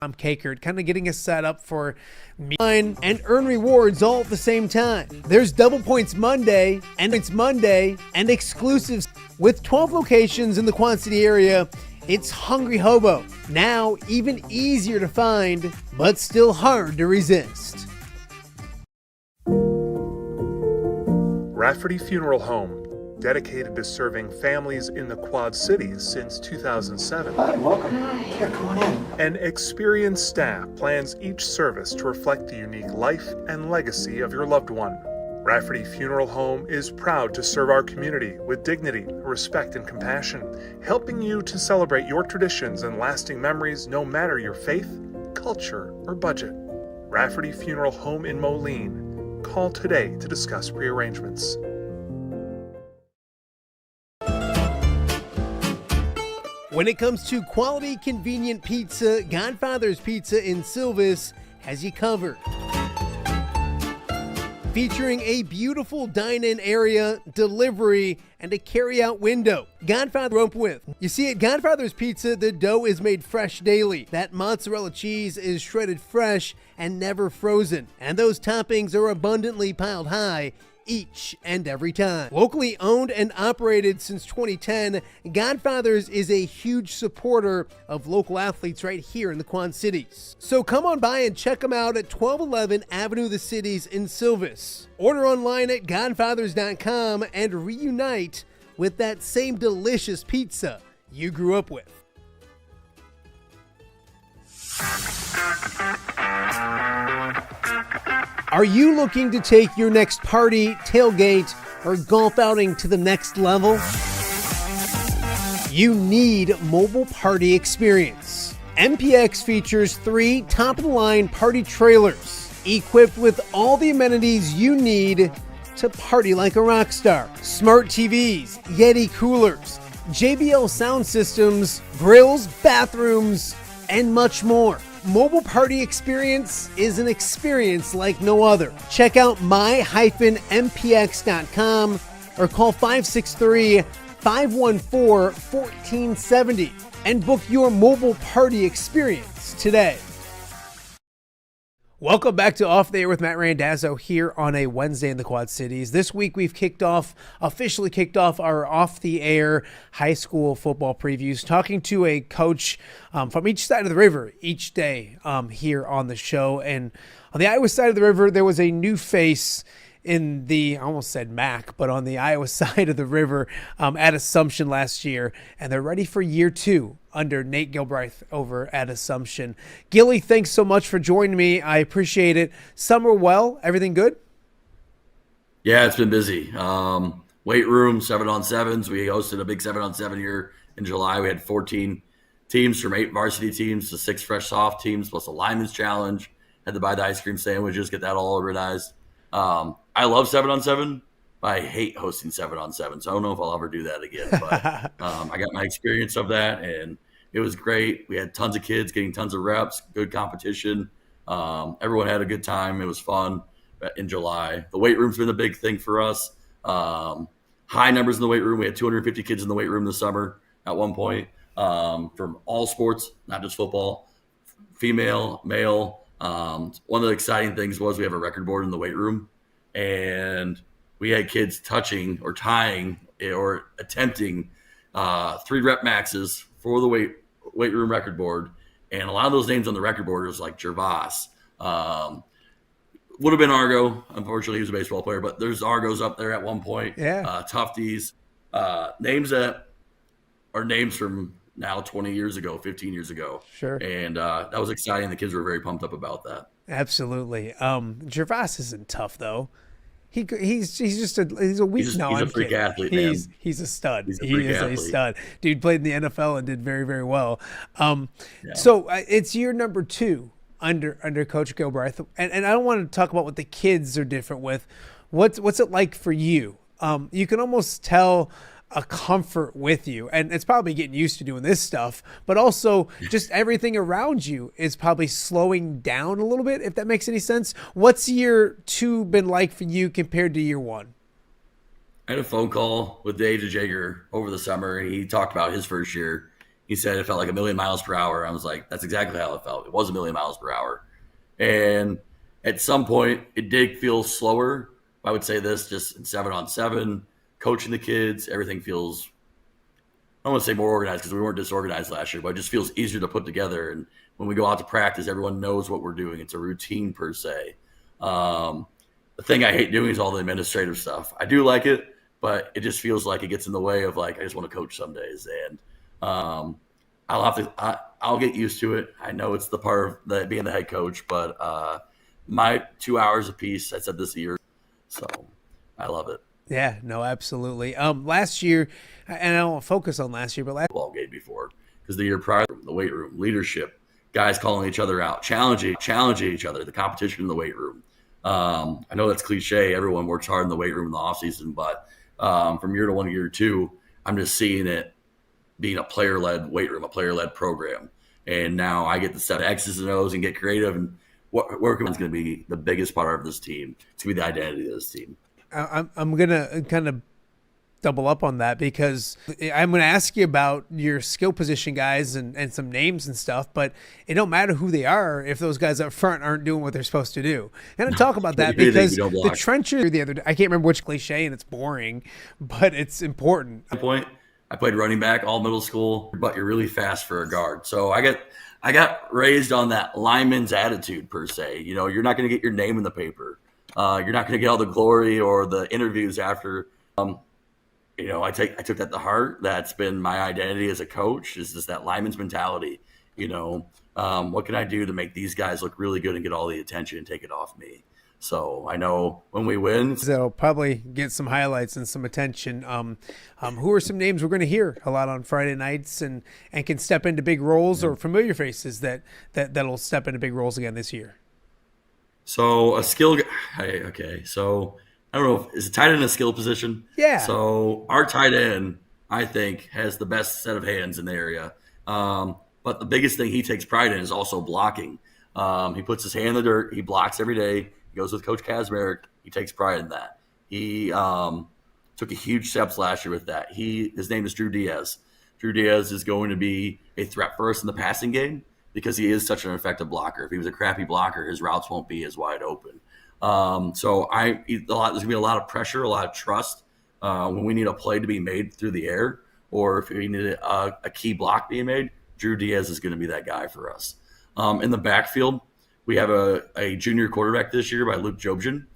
I'm Kakert, kind of getting us set up for me and earn rewards all at the same time. There's Double Points Monday, and it's Monday, and exclusives. With 12 locations in the Quad City area, it's Hungry Hobo. Now even easier to find, but still hard to resist. Rafferty Funeral Home, dedicated to serving families in the Quad Cities since 2007. Hi, welcome. Hi. Here, come on in. An experienced staff plans each service to reflect the unique life and legacy of your loved one. Rafferty Funeral Home is proud to serve our community with dignity, respect, and compassion, helping you to celebrate your traditions and lasting memories no matter your faith, culture, or budget. Rafferty Funeral Home in Moline. Call today to discuss prearrangements. When it comes to quality, convenient pizza, Godfather's Pizza in Silvis has you covered. Featuring a beautiful dine-in area, delivery, and a carry-out window. Godfather rope with. You see, at Godfather's Pizza, the dough is made fresh daily. That mozzarella cheese is shredded fresh and never frozen. And those toppings are abundantly piled high each and every time. Locally owned and operated since 2010, Godfather's is a huge supporter of local athletes right here in the Quad Cities. So come on by and check them out at 1211 Avenue of the Cities in Silvis. Order online at godfathers.com and reunite with that same delicious pizza you grew up with. Are you looking to take your next party, tailgate, or golf outing to the next level? You need Mobile Party Experience. MPX features 3 top-of-the-line party trailers equipped with all the amenities you need to party like a rock star. Smart TVs, Yeti coolers, JBL sound systems, grills, bathrooms, and much more. Mobile Party Experience is an experience like no other. Check out my-mpx.com or call 563-514-1470 and book your Mobile Party Experience today. Welcome back to Off the Air with Matt Randazzo here on a Wednesday in the Quad Cities. This week we've officially kicked off our Off the Air high school football previews, talking to a coach from each side of the river each day here on the show. And on the Iowa side of the river, there was a new face in the, I almost said MAC, but on the Iowa side of the river at Assumption last year, and they're ready for year 2 under Nate Gilbraith over at Assumption. Gilly, thanks so much for joining me. I appreciate it. Summer well? Everything good? Yeah, it's been busy. Weight room, 7-on-7s. We hosted a big 7-on-7 here in July. We had 14 teams from 8 varsity teams to 6 fresh soft teams, plus a lineman's challenge. Had to buy the ice cream sandwiches, get that all organized. I love 7-on-7, but I hate hosting 7-on-7, so I don't know if I'll ever do that again. But I got my experience of that, and it was great. We had tons of kids getting tons of reps, good competition. Everyone had a good time. It was fun in July. The weight room's been a big thing for us. High numbers in the weight room. We had 250 kids in the weight room this summer at one point from all sports, not just football, female, male. One of the exciting things was we have a record board in the weight room, and we had kids touching or tying or attempting 3 rep maxes for the weight room record board. And a lot of those names on the record board was like Gervais. Would have been Argo. Unfortunately, he was a baseball player, but there's Argos up there at one point. Yeah. Tufties. Names that are names from now 20 years ago, 15 years ago. Sure. And that was exciting. The kids were very pumped up about that. Absolutely. Gervais isn't tough though. He's a weak. He's a freak athlete, man. He's a stud. He is a stud. Dude played in the NFL and did very, very well. Yeah. So it's year number 2 under Coach Gilbraith, and I don't want to talk about what the kids are different with. What's it like for you? You can almost tell a comfort with you, and it's probably getting used to doing this stuff, but also just everything around you is probably slowing down a little bit, if that makes any sense. What's year 2 been like for you compared to year 1? I had a phone call with Dave DeJager over the summer. He talked about his first year. He said it felt like a million miles per hour. I was like, that's exactly how it felt. It was a million miles per hour. And at some point, it did feel slower. I would say this, just in 7-on-7, coaching the kids, everything feels, I don't want to say more organized because we weren't disorganized last year, but it just feels easier to put together. And when we go out to practice, everyone knows what we're doing. It's a routine per se. The thing I hate doing is all the administrative stuff. I do like it, but it just feels like it gets in the way of like, I just want to coach some days. And I'll get used to it. I know it's the part of being the head coach, but my 2 hours apiece, I said this year, so I love it. Yeah, no, absolutely. Last year, and I don't focus on last year, but ball game before, because the year prior, the weight room, leadership, guys calling each other out, challenging each other, the competition in the weight room. I know that's cliche. Everyone works hard in the weight room in the off season, but from year to one, year two, I'm just seeing it being a player-led weight room, a player-led program. And now I get to set X's and O's and get creative. And working is going to be the biggest part of this team. It's going to be the identity of this team. I'm going to kind of double up on that because I'm going to ask you about your skill position guys and some names and stuff, but it don't matter who they are if those guys up front aren't doing what they're supposed to do. And I'm talk about that because the trencher the other day, I can't remember which cliche and it's boring, but it's important. Point. I played running back all middle school, but you're really fast for a guard. So I got raised on that lineman's attitude per se. You know, you're not going to get your name in the paper. You're not going to get all the glory or the interviews after. You know, I took that to heart. That's been my identity as a coach, is just that lineman's mentality. You know, what can I do to make these guys look really good and get all the attention and take it off me? So I know when we win, they'll probably get some highlights and some attention. Who are some names we're going to hear a lot on Friday nights and can step into big roles or familiar faces that'll step into big roles again this year? So a skill guy. Okay. So I don't know. Is it tight end a skill position? Yeah. So our tight end, I think, has the best set of hands in the area. But the biggest thing he takes pride in is also blocking. He puts his hand in the dirt. He blocks every day. He goes with Coach Kazmarek. He takes pride in that. He took a huge steps last year with that. His name is Drew Diaz. Drew Diaz is going to be a threat for us in the passing game because he is such an effective blocker. If he was a crappy blocker, his routes won't be as wide open. So there's going to be a lot of pressure, a lot of trust when we need a play to be made through the air, or if we need a key block being made. Drew Diaz is going to be that guy for us. In the backfield, we have a junior quarterback this year by Luke Jobjan.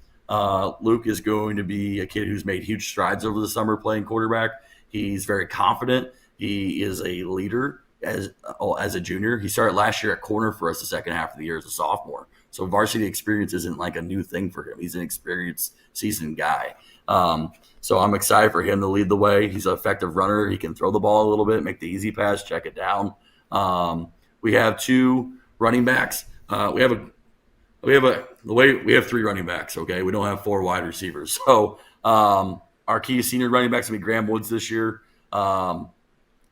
Luke is going to be a kid who's made huge strides over the summer playing quarterback. He's very confident. He is a leader as a junior. He started last year at corner for us the second half of the year as a sophomore. So varsity experience isn't like a new thing for him. He's an experienced, seasoned guy. So I'm excited for him to lead the way. He's an effective runner. He can throw the ball a little bit, make the easy pass, check it down. We have two running backs. We have three running backs. Okay, we don't have four wide receivers. So our key senior running backs will be Graham Woods this year.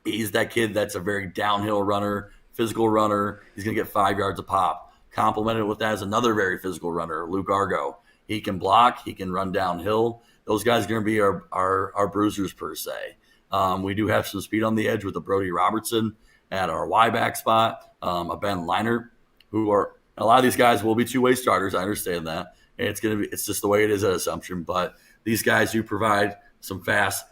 He's that kid that's a very downhill runner, physical runner. He's going to get 5 yards a pop. Complemented with that is another very physical runner, Luke Argo. He can block. He can run downhill. Those guys are going to be our bruisers per se. We do have some speed on the edge with a Brody Robertson at our Y back spot, a Ben Leinert, who are a lot of these guys will be two-way starters. I understand that. And it's just the way it is at Assumption. But these guys do provide some fast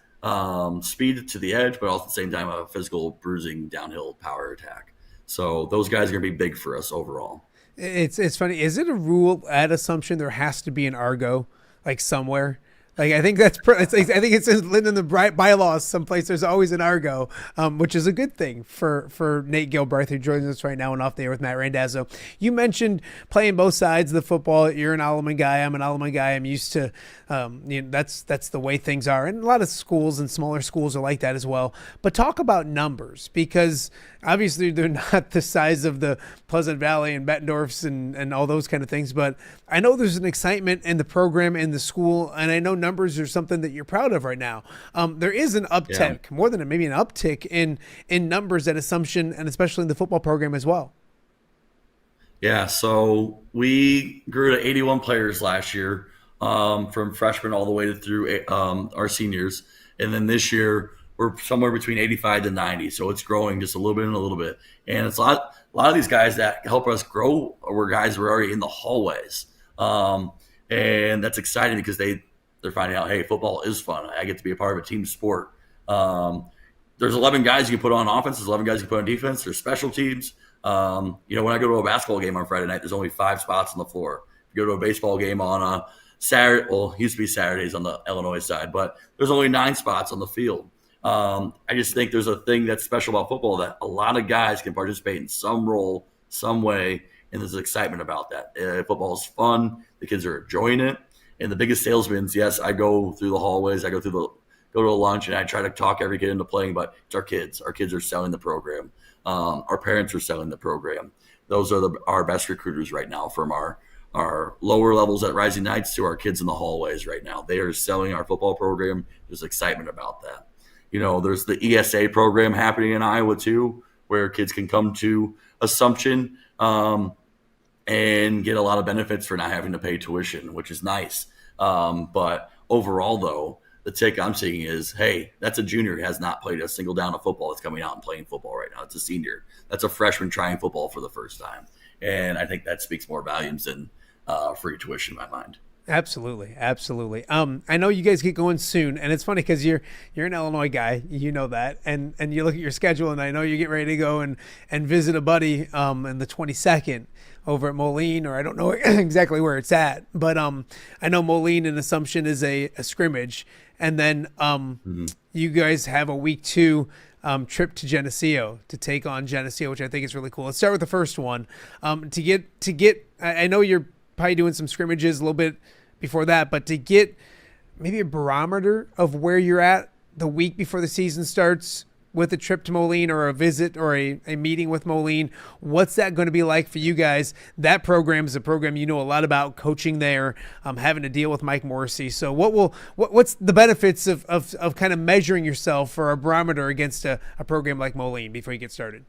speed to the edge, but also at the same time a physical bruising downhill power attack. So those guys are going to be big for us overall. It's funny. Is it a rule at Assumption there has to be an Argo like somewhere? Like I think I think it's in the bylaws someplace. There's always an Argo, which is a good thing for Nate Gilbraith, who joins us right now and off the air with Matt Randazzo. You mentioned playing both sides of the football. You're an Alleman guy. I'm an Alleman guy. I'm used to that's the way things are, and a lot of schools and smaller schools are like that as well. But talk about numbers, because obviously they're not the size of the Pleasant Valley and Bettendorfs and all those kind of things. But I know there's an excitement in the program and the school, and I know numbers are something that you're proud of right now. There is an uptick, more than maybe an uptick in numbers at Assumption, and especially in the football program as well. Yeah, so we grew to 81 players last year, from freshmen all the way through our seniors. And then this year, we're somewhere between 85 to 90. So it's growing just a little bit and a little bit. And it's a lot of these guys that help us grow were guys who were already in the hallways. And that's exciting because they're finding out, hey, football is fun. I get to be a part of a team sport. There's 11 guys you can put on offense. There's 11 guys you can put on defense. There's special teams. When I go to a basketball game on Friday night, there's only 5 spots on the floor. If you go to a baseball game on a Saturday, well, it used to be Saturdays on the Illinois side, but there's only 9 spots on the field. I just think there's a thing that's special about football that a lot of guys can participate in some role, some way, and there's excitement about that. Football is fun. The kids are enjoying it. And the biggest salesmen, yes, I go through the hallways. I go to a lunch, and I try to talk every kid into playing, but it's our kids. Our kids are selling the program. Our parents are selling the program. Those are our best recruiters right now, from our lower levels at Rising Knights to our kids in the hallways right now. They are selling our football program. There's excitement about that. There's the ESA program happening in Iowa too, where kids can come to Assumption and get a lot of benefits for not having to pay tuition, which is nice. But overall, though, the take I'm seeing is, hey, that's a junior who has not played a single down of football that's coming out and playing football right now. It's a senior. That's a freshman trying football for the first time. And I think that speaks more volumes than free tuition in my mind. Absolutely. I know you guys get going soon, and it's funny because you're an Illinois guy, you know that, and you look at your schedule, and I know you get ready to go and visit a buddy in the 22nd over at Moline, or I don't know exactly where it's at, but I know Moline and Assumption is a scrimmage, and then you guys have a week 2 trip to Geneseo to take on Geneseo, which I think is really cool. Let's start with the first one. To get, I know you're probably doing some scrimmages a little bit before that, but to get maybe a barometer of where you're at the week before the season starts with a trip to Moline or a visit or a meeting with Moline, what's that going to be like for you guys? That program is a program you know a lot about, coaching there, having to deal with Mike Morrissey. So what's the benefits of kind of measuring yourself for a barometer against a program like Moline before you get started?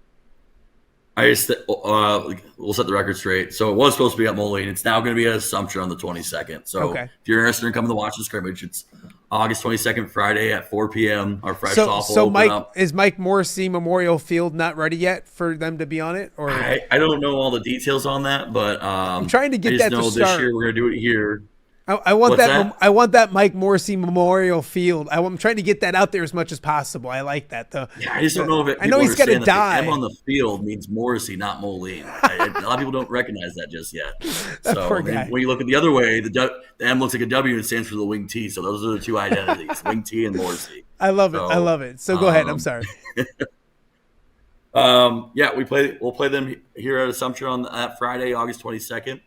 We'll set the record straight. So it was supposed to be at Moline. It's now going to be at Assumption on the 22nd. So If you're interested in coming to watch the scrimmage, it's August 22nd, Friday at 4 p.m. Our fresh softball will open up. Is Mike Morrissey Memorial Field not ready yet for them to be on it? Or I don't know all the details on that, but I'm trying to get that to start. This year we're going to do it here. I want that. I want that Mike Morrissey Memorial Field. I'm trying to get that out there as much as possible. I like that. I just don't know if it. I know he's got to die. The M on the field means Morrissey, not Moline. A lot of people don't recognize that just yet. Poor guy. When you look at the other way, the M looks like a W and stands for the wing T. So those are the two identities: wing T and Morrissey. I love it. So go ahead. I'm sorry. We'll play them here at Assumption on that Friday, August 22nd.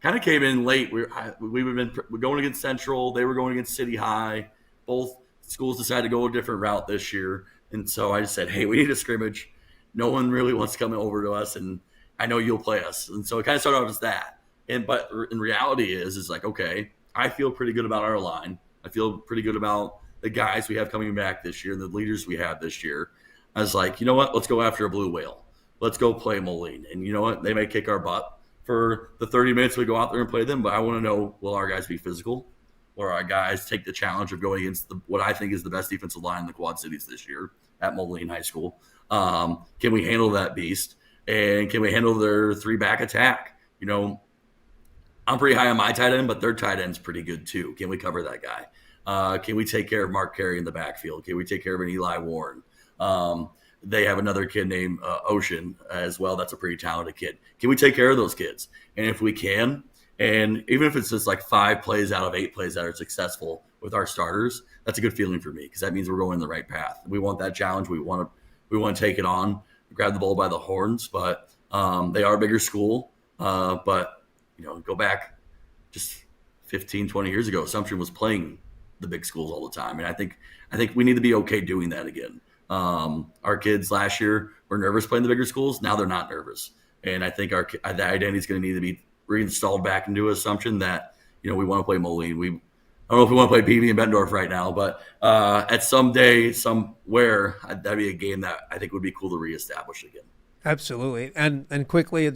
Kind of came in late. We've been going against Central. They were going against City High. Both schools decided to go a different route this year. And so I just said, hey, we need a scrimmage. No one really wants to come over to us, and I know you'll play us. And so it kind of started off as that. But in reality is like, okay, I feel pretty good about our line. I feel pretty good about the guys we have coming back this year and the leaders we have this year. I was like, you know what? Let's go after a blue whale. Let's go play Moline. And you know what? They may kick our butt for the 30 minutes we go out there and play them, but I want to know, will our guys be physical? Will our guys take the challenge of going against what I think is the best defensive line in the Quad Cities this year at Moline High School? Can we handle that beast? And can we handle their 3-back attack? I'm pretty high on my tight end, but their tight end's pretty good too. Can we cover that guy? Can we take care of Mark Carey in the backfield? Can we take care of an Eli Warren? They have another kid named Ocean as well. That's a pretty talented kid. Can we take care of those kids? And if we can, and even if it's just like 5 plays out of 8 plays that are successful with our starters, that's a good feeling for me because that means we're going the right path. We want that challenge. We want to take it on, grab the bull by the horns. But they are a bigger school. But go back just 15, 20 years ago, Assumption was playing the big schools all the time, and I think we need to be okay doing that again. Our kids last year were nervous playing the bigger schools. Now they're not nervous. And I think the identity is going to need to be reinstalled back into Assumption that, we want to play Moline. I don't know if we want to play PV and Bettendorf right now, but at some day, somewhere, that'd be a game that I think would be cool to reestablish again. Absolutely, and quickly,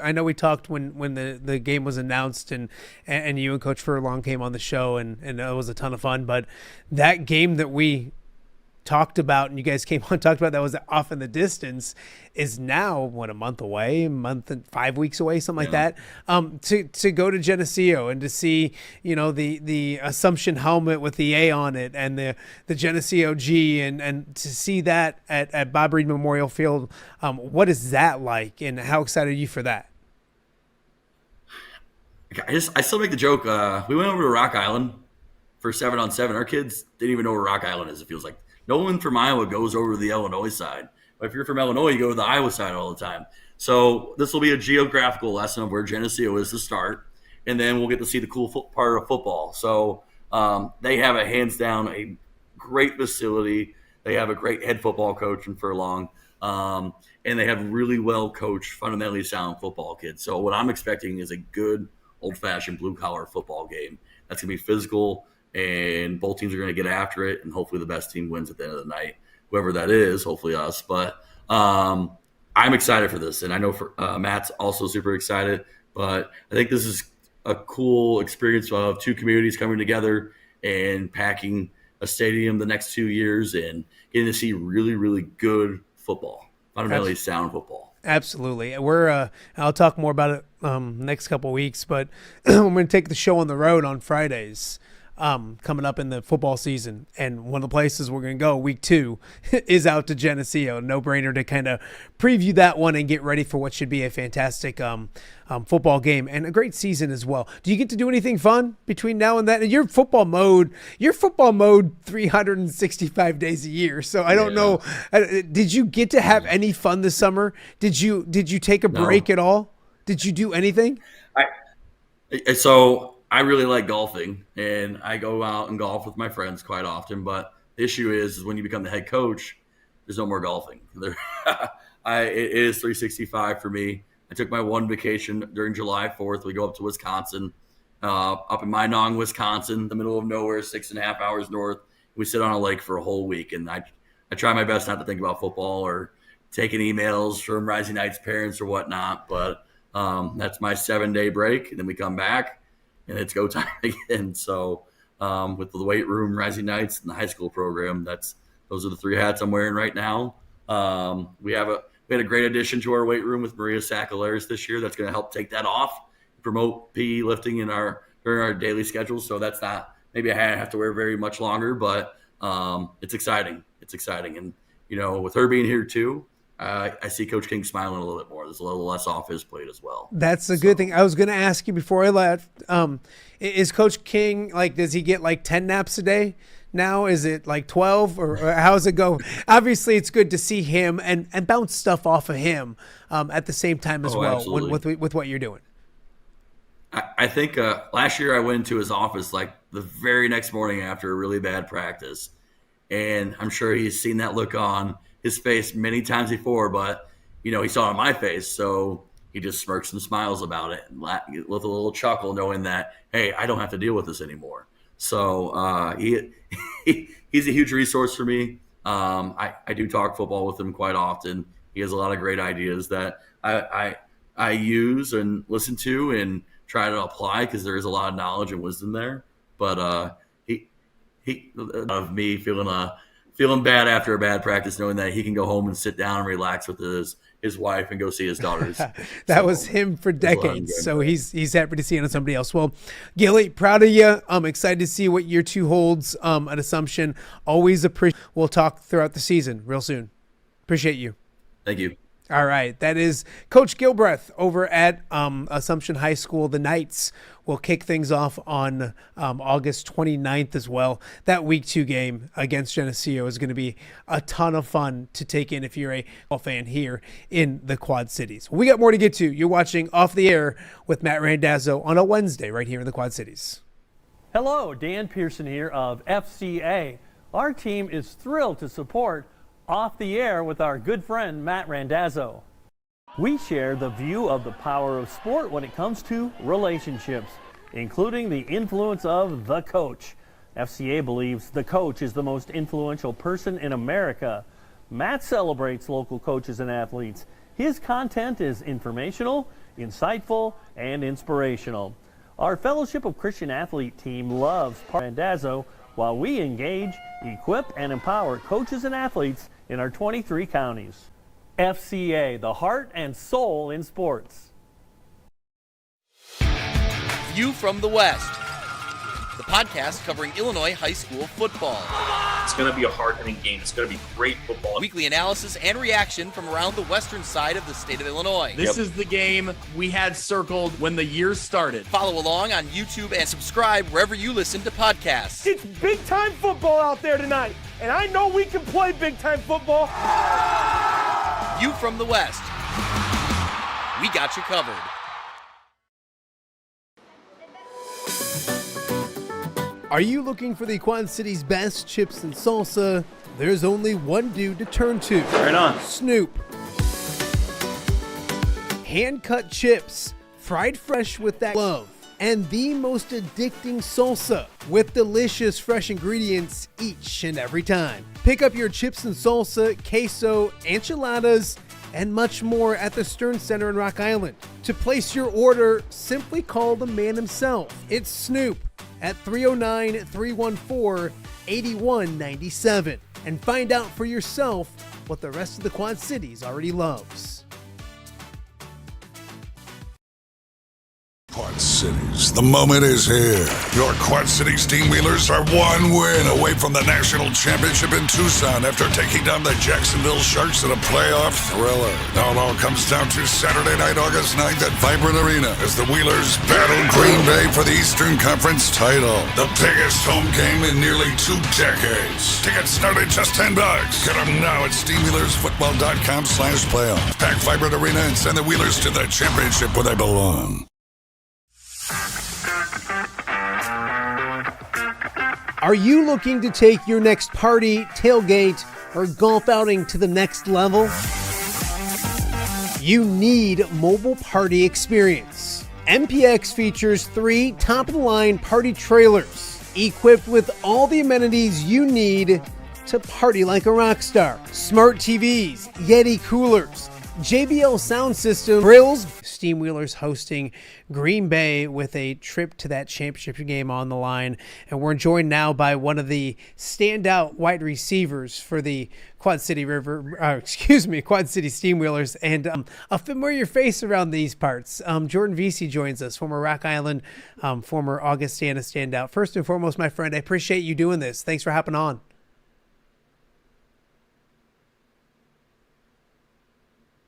I know we talked when the game was announced, and you and Coach Furlong came on the show, and it was a ton of fun. But that game that we talked about, and you guys came on and talked about, that was off in the distance, is now a month away, a month and 5 weeks away, something like that. To go to Geneseo and to see, the Assumption helmet with the A on it and the Geneseo G, and to see that at Bob Reed Memorial Field, what is that like, and how excited are you for that? I still make the joke. We went over to Rock Island for 7-on-7. Our kids didn't even know where Rock Island is. It feels like no one from Iowa goes over to the Illinois side. But if you're from Illinois, you go to the Iowa side all the time. So this will be a geographical lesson of where Geneseo is to start. And then we'll get to see the cool part of football. So they have hands down a great facility. They have a great head football coach in Furlong. And they have really well-coached, fundamentally sound football kids. So what I'm expecting is a good, old-fashioned blue-collar football game. That's going to be physical, and both teams are going to get after it, and hopefully the best team wins at the end of the night, whoever that is, hopefully us. But I'm excited for this, and I know Matt's also super excited. But I think this is a cool experience of two communities coming together and packing a stadium the next 2 years and getting to see really, really good football, fundamentally sound football. Absolutely. I'll talk more about it next couple of weeks, but I'm going to take the show on the road on Fridays. Coming up in the football season, and one of the places we're going to go week 2 is out to Geneseo. No brainer to kind of preview that one and get ready for what should be a fantastic football game and a great season as well. Do you get to do anything fun between now and then? And you're football mode 365 days a year. So I don't know. Did you get to have any fun this summer? Did you take a break at all? Did you do anything? I really like golfing, and I go out and golf with my friends quite often. But the issue is when you become the head coach, there's no more golfing. It is 365 for me. I took my one vacation during July 4th. We go up to Wisconsin, up in Minong, Wisconsin, the middle of nowhere, 6.5 hours north. We sit on a lake for a whole week, and I try my best not to think about football or taking emails from Rising Knight's parents or whatnot. But that's my 7-day break, and then we come back. And it's go time again. So with the weight room, Rising Knights, and the high school program, those are the 3 hats I'm wearing right now. We had a great addition to our weight room with Maria Sakalaris this year. That's going to help take that off, promote PE lifting during our daily schedule. So that's not maybe a hat I have to wear very much longer, but it's exciting. It's exciting, and with her being here too. I see Coach King smiling a little bit more. There's a little less off his plate as well. That's a good thing. I was going to ask you before I left, is Coach King, does he get 10 naps a day now? Is it 12 or how does it go? Obviously, it's good to see him and bounce stuff off of him at the same time as well with what you're doing. I think last year I went into his office the very next morning after a really bad practice, and I'm sure he's seen that look on his face many times before, but he saw it on my face, so he just smirks and smiles about it with a little chuckle, knowing that, hey, I don't have to deal with this anymore. So he's a huge resource for me. I do talk football with him quite often. He has a lot of great ideas that I use and listen to and try to apply, because there is a lot of knowledge and wisdom there. But he of me feeling bad after a bad practice, knowing that he can go home and sit down and relax with his wife and go see his daughters. Was him for decades. So he's happy to see it on somebody else. Well, Gilly, proud of you. I'm excited to see what year 2 holds at Assumption. Always appreciate. We'll talk throughout the season real soon. Appreciate you. Thank you. All right. That is Coach Gilbreth over at Assumption High School. The Knights will kick things off on August 29th as well. That week 2 game against Geneseo is going to be a ton of fun to take in if you're a football fan here in the Quad Cities. We got more to get to. You're watching Off the Air with Matt Randazzo on a Wednesday right here in the Quad Cities. Hello, Dan Pearson here of FCA. Our team is thrilled to support Off the Air with our good friend Matt Randazzo. We share the view of the power of sport when it comes to relationships, including the influence of the coach. FCA believes the coach is the most influential person in America. Matt celebrates local coaches and athletes His content is informational, insightful, and inspirational. Our Fellowship of Christian Athlete team loves Randazzo while we engage, equip, and empower coaches and athletes in our 23 counties. FCA, the heart and soul in sports. View from the West, the podcast covering Illinois high school football. It's going to be a hard-hitting game. It's going to be great football. Weekly analysis and reaction from around the western side of the state of Illinois. This is the game we had circled when the year started. Follow along on YouTube and subscribe wherever you listen to podcasts. It's big-time football out there tonight, and I know we can play big-time football. View from the West. We got you covered. Are you looking for the Quad City's best chips and salsa? There's only one dude to turn to. Right on. Snoop. Hand-cut chips, fried fresh with that love, and the most addicting salsa with delicious fresh ingredients each and every time. Pick up your chips and salsa, queso, enchiladas, and much more at the Stern Center in Rock Island. To place your order, simply call the man himself. It's Snoop at 309-314-8197 and find out for yourself what the rest of the Quad Cities already loves. Quad Cities, the moment is here. Your Quad City Steamwheelers are one win away from the national championship in Tucson after taking down the Jacksonville Sharks in a playoff thriller. Now it all comes down to Saturday night, August 9th at Vibrant Arena as the Wheelers battle Green Bay for the Eastern Conference title. The biggest home game in nearly 2 decades. Tickets start at just $10. Get them now at steamwheelersfootball.com/playoff. Pack Vibrant Arena and send the Wheelers to the championship where they belong. Are you looking to take your next party, tailgate, or golf outing to the next level? You need mobile party experience. MPX features 3 top-of-the-line party trailers equipped with all the amenities you need to party like a rock star. Smart TVs, Yeti coolers, JBL sound system, grills. Steamwheelers hosting Green Bay with a trip to that championship game on the line. And we're joined now by one of the standout wide receivers for the Quad City Quad City Steamwheelers, and a familiar face around these parts. Jordan Vesey joins us, former Rock Island, former Augustana standout. First and foremost, my friend, I appreciate you doing this. Thanks for hopping on.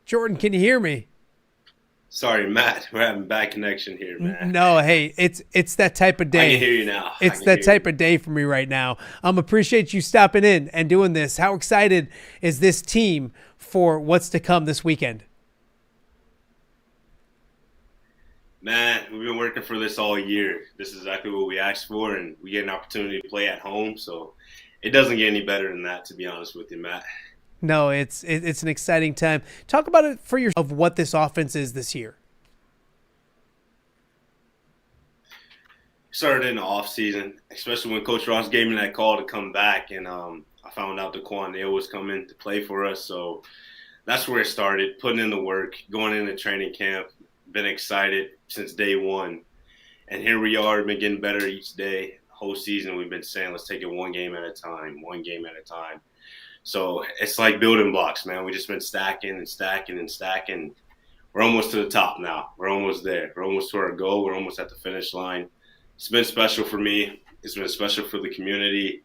Jordan, can you hear me? Sorry, Matt. We're having bad connection here, man. No, hey, it's that type of day. I can hear you now. It's that type of day for me right now. Appreciate you stopping in and doing this. How excited is this team for what's to come this weekend? Man, we've been working for this all year. This is exactly what we asked for, and we get an opportunity to play at home. So it doesn't get any better than that, to be honest with you, Matt. No, it's an exciting time. Talk about it for yourself of what this offense is this year. Started in the off season, especially when Coach Ross gave me that call to come back, and I found out the Quandale was coming to play for us. So that's where it started, putting in the work, going into training camp. Been excited since day one, and here we are. Been getting better each day. The whole season we've been saying, let's take it one game at a time. So it's like building blocks, man. We just been stacking and stacking and stacking. We're almost to the top now. We're almost there. We're almost to our goal. We're almost at the finish line. It's been special for me. It's been special for the community.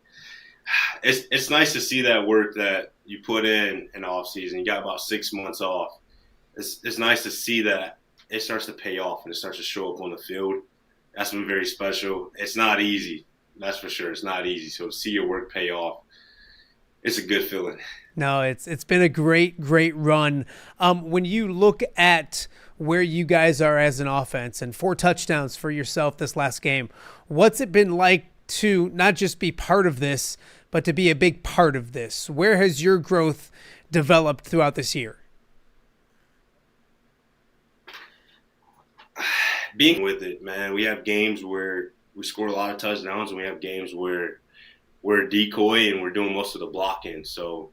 It's nice to see that work that you put in the off season. You got about 6 months off. It's nice to see that it starts to pay off and it starts to show up on the field. That's been very special. It's not easy. That's for sure. It's not easy. So to see your work pay off, it's a good feeling. No, it's been a great run. When you look at where you guys are as an offense and 4 touchdowns for yourself this last game, what's it been like to not just be part of this, but to be a big part of this? Where has your growth developed throughout this year? Being with it, man, we have games where we score a lot of touchdowns, and we have games where we're a decoy and we're doing most of the blocking. So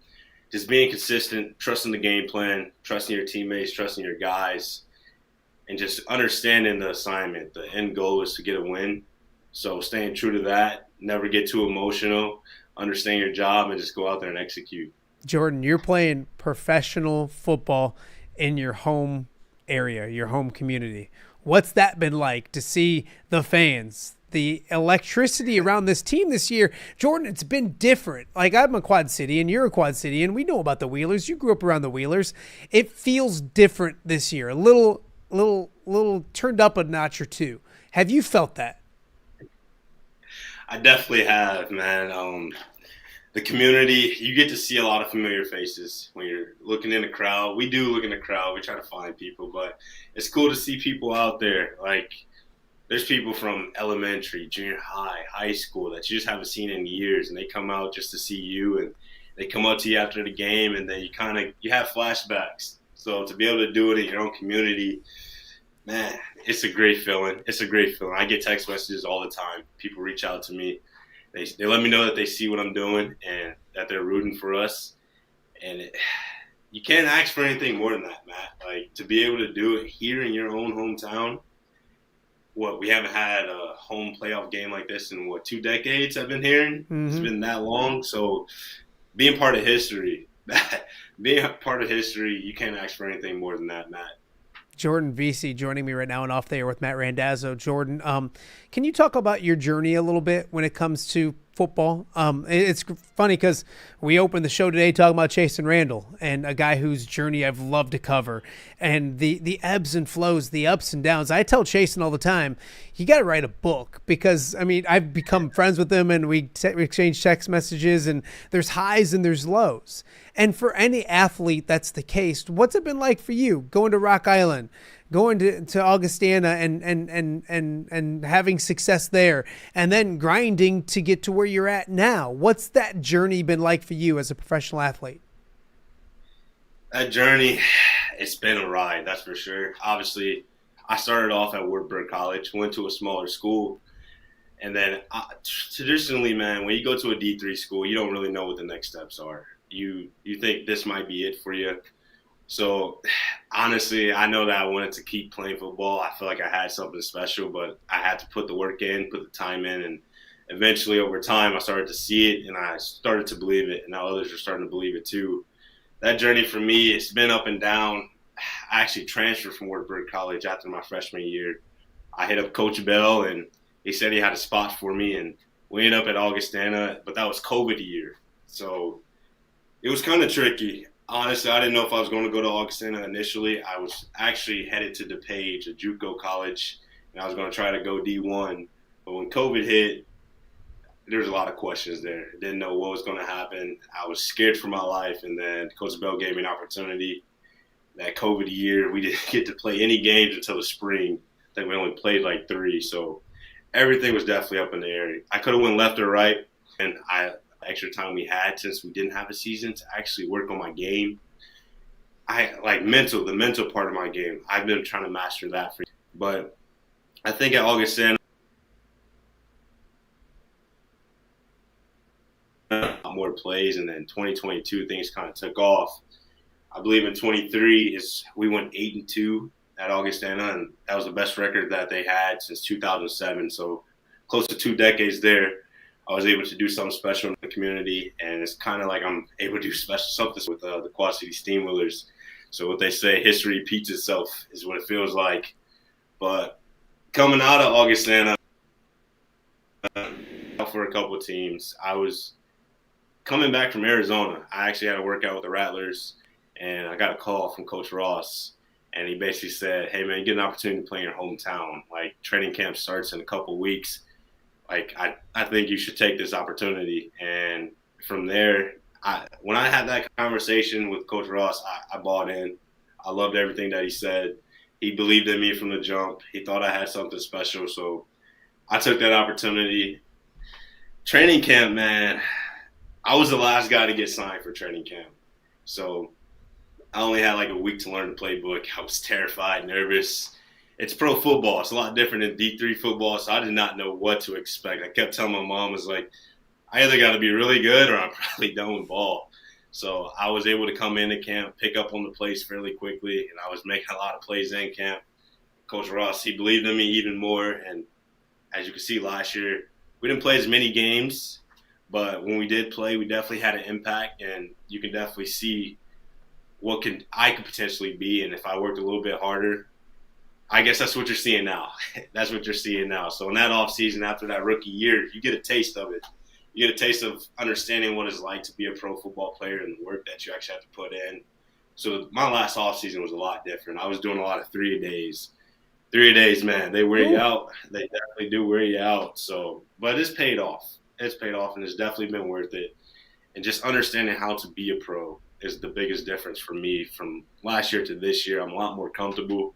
just being consistent, trusting the game plan, trusting your teammates, trusting your guys, and just understanding the assignment. The end goal is to get a win. So staying true to that, never get too emotional, understand your job, and just go out there and execute. Jordan, you're playing professional football in your home area, your home community. What's that been like to see the fans, the electricity around this team this year? Jordan, it's been different. Like, I'm a Quad City and you're a Quad City, and we know about the Wheelers. You grew up around the Wheelers. It feels different this year, a little turned up a notch or two. Have you felt that? I definitely have, man. The community, you get to see a lot of familiar faces when you're looking in the crowd. We do look in the crowd. We try to find people, but it's cool to see people out there. Like, there's people from elementary, junior high, high school that you just haven't seen in years, and they come out just to see you, and they come up to you after the game, and then you have flashbacks. So to be able to do it in your own community, man, it's a great feeling. It's a great feeling. I get text messages all the time. People reach out to me. They let me know that they see what I'm doing and that they're rooting for us. And you can't ask for anything more than that, Matt. Like, to be able to do it here in your own hometown. We haven't had a home playoff game like this in 2 decades I've been hearing. Mm-hmm. It's been that long. So being part of history, you can't ask for anything more than that, Matt. Jordan Vesey joining me right now and off the air with Matt Randazzo. Jordan, can you talk about your journey a little bit when it comes to football? It's funny because we opened the show today talking about Chase and Randall, and a guy whose journey I've loved to cover, and the ebbs and flows, the ups and downs. I tell Chasen all the time, you got to write a book, because, I mean, I've become friends with him, and we exchange text messages, and there's highs and there's lows. And for any athlete, that's the case. What's it been like for you going to Rock Island, going to Augustana and having success there, and then grinding to get to where you're at now? What's that journey been like for you as a professional athlete? That journey, it's been a ride, that's for sure. Obviously, I started off at Wartburg College, went to a smaller school, and then traditionally, man, when you go to a D3 school, you don't really know what the next steps are. You think this might be it for you. So, honestly, I know that I wanted to keep playing football. I feel like I had something special, but I had to put the work in, put the time in, and eventually over time I started to see it, and I started to believe it, and now others are starting to believe it too. That journey for me, it's been up and down. I actually transferred from Wartburg College after my freshman year. I hit up Coach Bell, and he said he had a spot for me, and we ended up at Augustana, but that was COVID year. So it was kind of tricky. Honestly, I didn't know if I was going to go to Augustana initially. I was actually headed to DePage, a JUCO college, and I was going to try to go D1. But when COVID hit, there was a lot of questions there. I didn't know what was going to happen. I was scared for my life, and then Coach Bell gave me an opportunity. That COVID year, we didn't get to play any games until the spring. I think we only played like 3, so everything was definitely up in the air. I could have went left or right, and extra time we had since we didn't have a season to actually work on my game. The mental part of my game. I've been trying to master that for years. But I think at Augustana, more plays, and then 2022 things kind of took off. I believe in 23 we went 8-2 at Augustana, and that was the best record that they had since 2007. So close to 2 decades there. I was able to do something special in the community, and it's kind of like I'm able to do something with the Quad City Steamwheelers. So what they say, history repeats itself, is what it feels like. But coming out of Augustana for a couple of teams, I was coming back from Arizona. I actually had a workout with the Rattlers, and I got a call from Coach Ross, and he basically said, hey, man, you get an opportunity to play in your hometown. Like, training camp starts in a couple of weeks. Like, I think you should take this opportunity. And from there, when I had that conversation with Coach Ross, I bought in. I loved everything that he said. He believed in me from the jump. He thought I had something special. So I took that opportunity. Training camp, man, I was the last guy to get signed for training camp. So I only had like a week to learn the playbook. I was terrified, nervous. It's pro football. It's a lot different than D3 football, so I did not know what to expect. I kept telling my mom, I was like, I either got to be really good or I'm probably done with ball. So I was able to come into camp, pick up on the plays fairly quickly, and I was making a lot of plays in camp. Coach Ross, he believed in me even more. And as you can see last year, we didn't play as many games, but when we did play, we definitely had an impact. And you can definitely see what I could potentially be. And if I worked a little bit harder, I guess that's what you're seeing now. That's what you're seeing now. So in that offseason, after that rookie year, you get a taste of it. You get a taste of understanding what it's like to be a pro football player and the work that you actually have to put in. So my last offseason was a lot different. I was doing a lot of 3-a-days. 3-a-days, man, they wear you out. They definitely do wear you out. So, but it's paid off. It's paid off, and it's definitely been worth it. And just understanding how to be a pro is the biggest difference for me from last year to this year. I'm a lot more comfortable.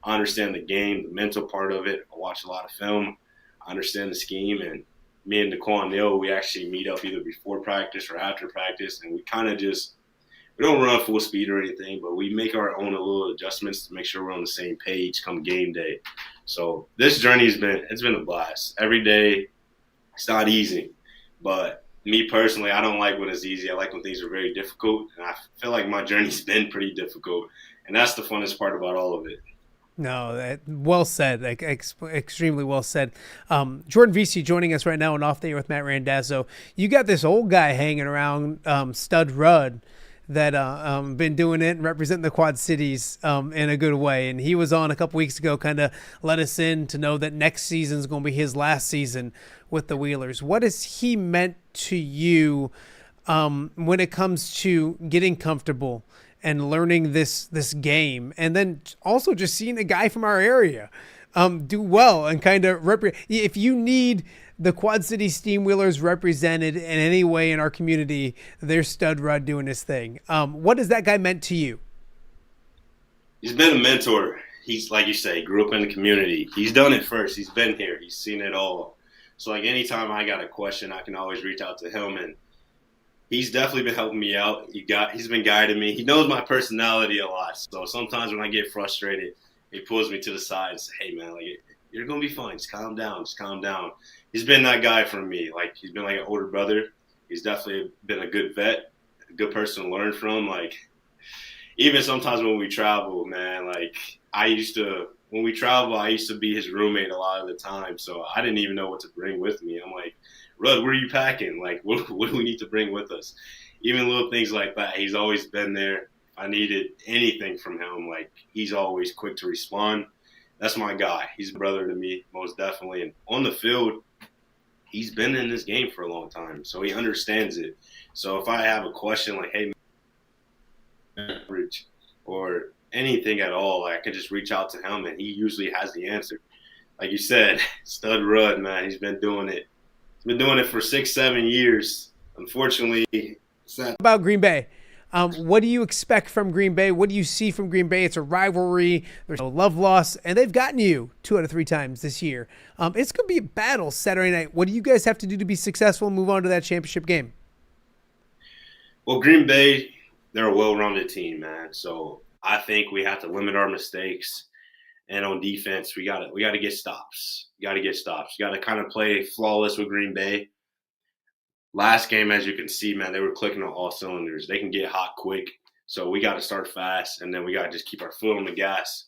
I understand the game, the mental part of it. I watch a lot of film. I understand the scheme, and me and Daquan Neal, we actually meet up either before practice or after practice, and we kind of just – we don't run full speed or anything, but we make our own little adjustments to make sure we're on the same page come game day. So this journey it's been a blast. Every day, it's not easy. But me personally, I don't like when it's easy. I like when things are very difficult. And I feel like my journey's been pretty difficult. And that's the funnest part about all of it. No, well said. Extremely well said. Jordan Vesey joining us right now on Off the Air with Matt Randazzo. You got this old guy hanging around, Stud Rudd, that been doing it and representing the Quad Cities in a good way. And he was on a couple weeks ago, kind of let us in to know that next season is going to be his last season with the Wheelers. What has he meant to you when it comes to getting comfortable and learning this game? And then also just seeing a guy from our area do well and kind of if you need the Quad City Steamwheelers represented in any way in our community, there's Stud Rudd doing his thing. What has that guy meant to you? He's been a mentor. He's, like you say, grew up in the community. He's done it first. He's been here. He's seen it all. So, like, anytime I got a question, I can always reach out to him. And he's definitely been helping me out. He's been guiding me. He knows my personality a lot. So sometimes when I get frustrated, he pulls me to the side and says, hey, man, like, you're going to be fine. Just calm down. Just calm down. He's been that guy for me. Like, he's been like an older brother. He's definitely been a good vet, a good person to learn from. Like, even sometimes when we travel, man, like, when we travel, I used to be his roommate a lot of the time. So I didn't even know what to bring with me. I'm like, Rudd, what are you packing? Like, what do we need to bring with us? Even little things like that. He's always been there. If I needed anything from him, like, he's always quick to respond. That's my guy. He's a brother to me, most definitely. And on the field, he's been in this game for a long time, so he understands it. So if I have a question like, hey, or anything at all, I can just reach out to him, and he usually has the answer. Like you said, Stud Rudd, man, he's been doing it. He's been doing it for 6-7 years. Unfortunately, about Green Bay. What do you expect from Green Bay? What do you see from Green Bay? It's a rivalry. There's no love loss, and they've gotten you 2 out of 3 times this year. It's going to be a battle Saturday night. What do you guys have to do to be successful and move on to that championship game? Well, Green Bay, they're a well-rounded team, man. So I think we have to limit our mistakes. And on defense, we got to get stops. You got to kind of play flawless with Green Bay. Last game, as you can see, man, they were clicking on all cylinders. They can get hot quick. So we got to start fast, and then we got to just keep our foot on the gas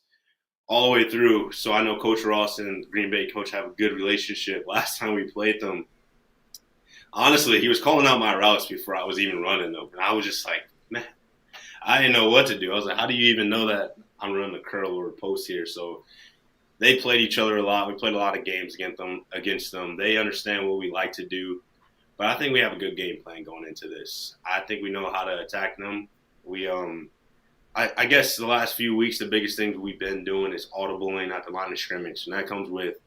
all the way through. So I know Coach Ross and Green Bay coach have a good relationship. Last time we played them, honestly, he was calling out my routes before I was even running them. And I was just like, man, I didn't know what to do. I was like, how do you even know that I'm running a curl or a post here? So they played each other a lot. We played a lot of games against them. They understand what we like to do. But I think we have a good game plan going into this. I think we know how to attack them. I guess the last few weeks, the biggest thing we've been doing is audibling at the line of scrimmage. And that comes with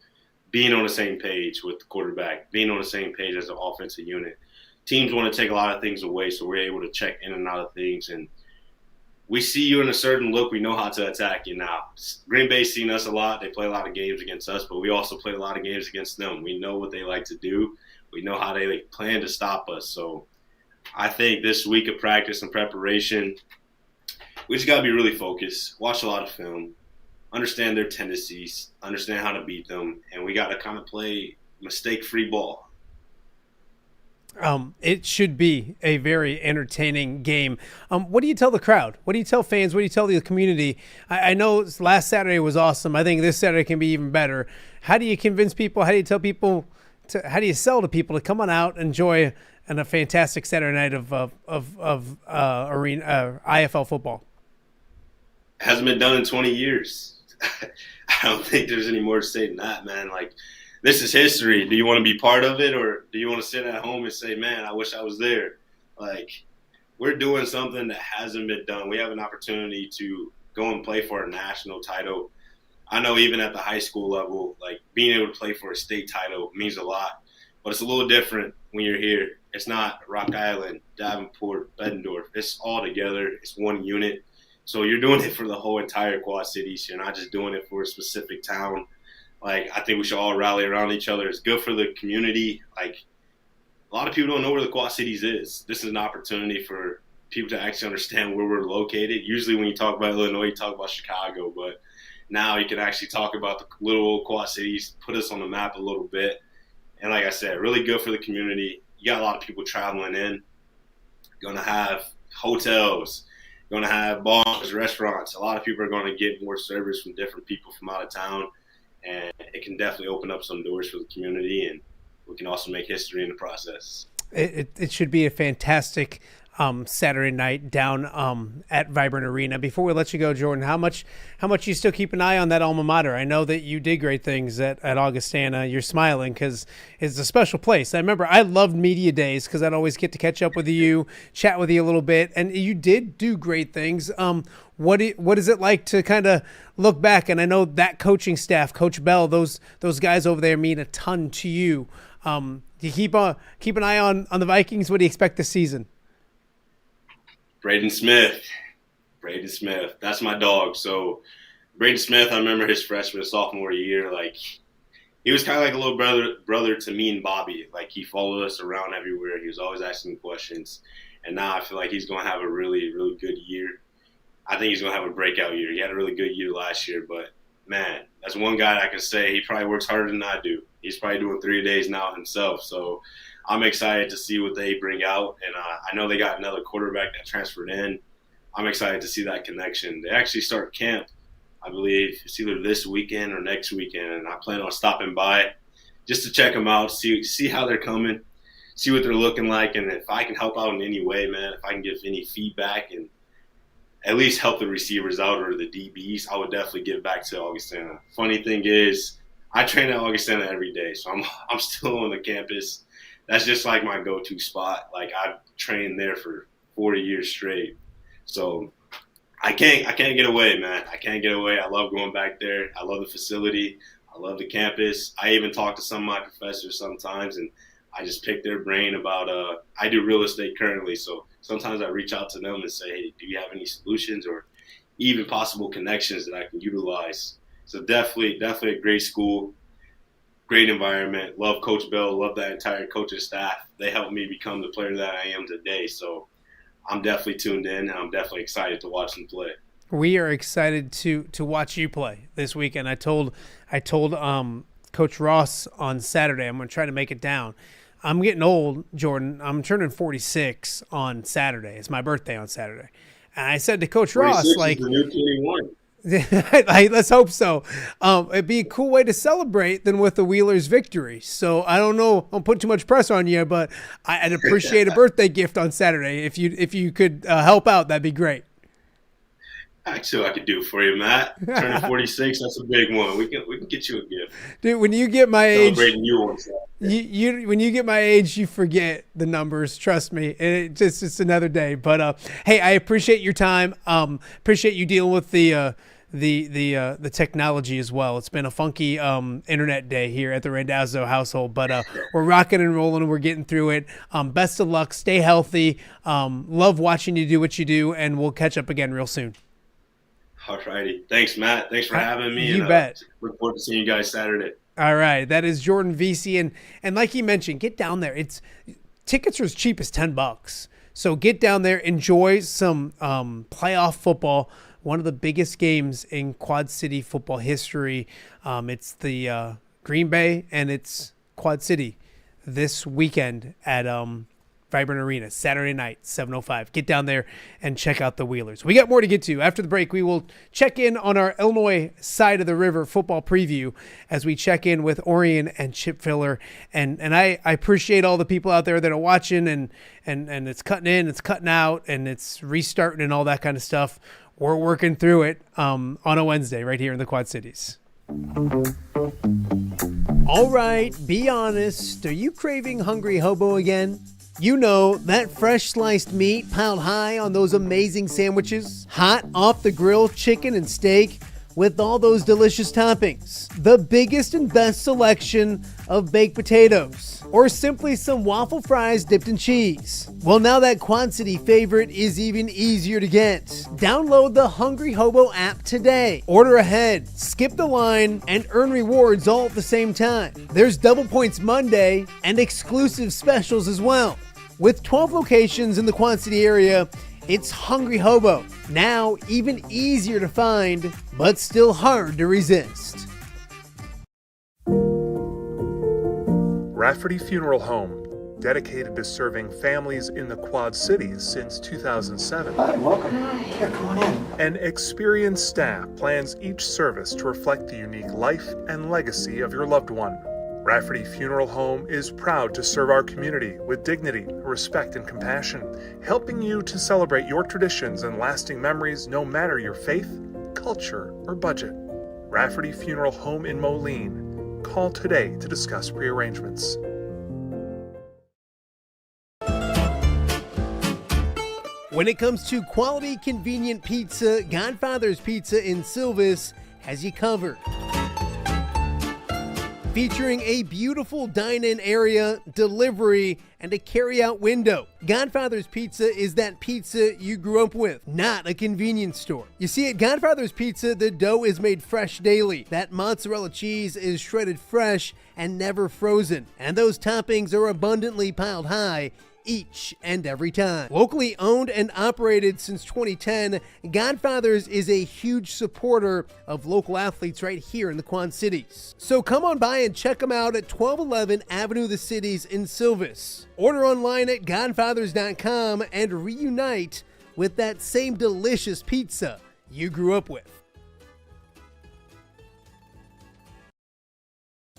being on the same page with the quarterback, being on the same page as the offensive unit. Teams want to take a lot of things away, so we're able to check in and out of things. And we see you in a certain look, we know how to attack you now. Green Bay's seen us a lot. They play a lot of games against us, but we also play a lot of games against them. We know what they like to do. We know how they plan to stop us. So I think this week of practice and preparation, we just got to be really focused, watch a lot of film, understand their tendencies, understand how to beat them, and we got to kind of play mistake-free ball. It should be a very entertaining game. What do you tell the crowd? What do you tell fans? What do you tell the community? I know last Saturday was awesome. I think this Saturday can be even better. How do you convince people? How do you tell people? How do you sell to people to come on out, enjoy a fantastic Saturday night of arena IFL football? It hasn't been done in 20 years. I don't think there's any more to say than that, man. Like, this is history. Do you want to be part of it, or do you want to sit at home and say, man, I wish I was there? Like, we're doing something that hasn't been done. We have an opportunity to go and play for a national title. I know even at the high school level, like, being able to play for a state title means a lot. But it's a little different when you're here. It's not Rock Island, Davenport, Bettendorf. It's all together. It's one unit. So you're doing it for the whole entire Quad Cities. You're not just doing it for a specific town. Like, I think we should all rally around each other. It's good for the community. Like, a lot of people don't know where the Quad Cities is. This is an opportunity for people to actually understand where we're located. Usually when you talk about Illinois, you talk about Chicago. But now you can actually talk about the little old Quad Cities, put us on the map a little bit. And like I said, really good for the community. You got a lot of people traveling in. Going to have hotels. Going to have bars, restaurants. A lot of people are going to get more service from different people from out of town. And it can definitely open up some doors for the community, and we can also make history in the process. It should be a fantastic Saturday night down at Vibrant Arena. Before we let you go, Jordan, how much you still keep an eye on that alma mater? I know that you did great things at Augustana. You're smiling because it's a special place. I remember I loved media days because I'd always get to catch up with you, chat with you a little bit, and you did do great things. What is it like to kind of look back? And I know that coaching staff, Coach Bell, those guys over there mean a ton to you. Do you keep an eye on the Vikings? What do you expect this season? Braden Smith. That's my dog. So Braden Smith, I remember his freshman and sophomore year, like, he was kind of like a little brother to me and Bobby. Like, he followed us around everywhere. He was always asking questions. And now I feel like he's going to have a really, really good year. I think he's going to have a breakout year. He had a really good year last year, but, man, that's one guy I can say he probably works harder than I do. He's probably doing 3 days now himself. So I'm excited to see what they bring out. And I know they got another quarterback that transferred in. I'm excited to see that connection. They actually start camp, I believe, it's either this weekend or next weekend. And I plan on stopping by just to check them out, see how they're coming, see what they're looking like. And if I can help out in any way, man, if I can give any feedback and at least help the receivers out or the DBs, I would definitely give back to Augustana. Funny thing is, I train at Augustana every day, so I'm still on the campus. That's just like my go-to spot. Like, I've trained there for 40 years straight. So I can't get away, man. I can't get away. I love going back there. I love the facility. I love the campus. I even talk to some of my professors sometimes, and I just pick their brain about I do real estate currently, so sometimes I reach out to them and say, hey, do you have any solutions or even possible connections that I can utilize? So definitely a great school, great environment. Love Coach Bell, love that entire coaching staff. They helped me become the player that I am today. So I'm definitely tuned in, and I'm definitely excited to watch them play. We are excited to watch you play this weekend. I told Coach Ross on Saturday I'm going to try to make it down. I'm getting old, Jordan. I'm turning 46 on Saturday. It's my birthday on Saturday. And I said to Coach Ross, like, let's hope so. It'd be a cool way to celebrate than with the Wheelers' victory. So I don't know. I'll put too much pressure on you, but I'd appreciate a birthday gift on Saturday. If you could help out, that'd be great. Actually, I could do for you, Matt. Turning 46, that's a big one. We can get you a gift. Dude, when you get my age, celebrating you on Saturday. When you get my age, you forget the numbers. Trust me, it's another day. But hey, I appreciate your time. Appreciate you dealing with the technology as well. It's been a funky internet day here at the Randazzo household, but we're rocking and rolling and we're getting through it. Best of luck. Stay healthy. Love watching you do what you do, and we'll catch up again real soon. All righty. Thanks, Matt. Thanks for having me. You bet. Look forward to seeing you guys Saturday. All right. That is Jordan Vesey. And like he mentioned, get down there. Tickets are as cheap as $10. So get down there, enjoy some playoff football. One of the biggest games in Quad City football history. It's the Green Bay and it's Quad City. this weekend at Vibrant Arena, Saturday night, 7:05. Get down there and check out the Wheelers. We got more to get to. After the break, we will check in on our Illinois side of the river football preview as we check in with Orion and Chip Filler. And I appreciate all the people out there that are watching, and it's cutting in, it's cutting out, and it's restarting and all that kind of stuff. We're working through it on a Wednesday right here in the Quad Cities. All right, be honest. Are you craving Hungry Hobo again? You know, that fresh sliced meat piled high on those amazing sandwiches, hot off the grill chicken and steak with all those delicious toppings, the biggest and best selection of baked potatoes, or simply some waffle fries dipped in cheese. Well, now that Quad City favorite is even easier to get. Download the Hungry Hobo app today. Order ahead, skip the line, and earn rewards all at the same time. There's Double Points Monday and exclusive specials as well. With 12 locations in the Quad City area, it's Hungry Hobo. Now even easier to find, but still hard to resist. Rafferty Funeral Home, dedicated to serving families in the Quad Cities since 2007. Hi, welcome. Here, come on in. An experienced staff plans each service to reflect the unique life and legacy of your loved one. Rafferty Funeral Home is proud to serve our community with dignity, respect, and compassion, helping you to celebrate your traditions and lasting memories no matter your faith, culture, or budget. Rafferty Funeral Home in Moline. Call today to discuss prearrangements. When it comes to quality, convenient pizza, Godfather's Pizza in Silvis has you covered. Featuring a beautiful dine-in area, delivery, and a carry-out window. Godfather's Pizza is that pizza you grew up with, not a convenience store. You see, at Godfather's Pizza, the dough is made fresh daily. That mozzarella cheese is shredded fresh and never frozen. And those toppings are abundantly piled high each and every time. Locally owned and operated since 2010, Godfather's is a huge supporter of local athletes right here in the Quad Cities. So come on by and check them out at 1211 Avenue of the Cities in Silvis. Order online at godfathers.com and reunite with that same delicious pizza you grew up with.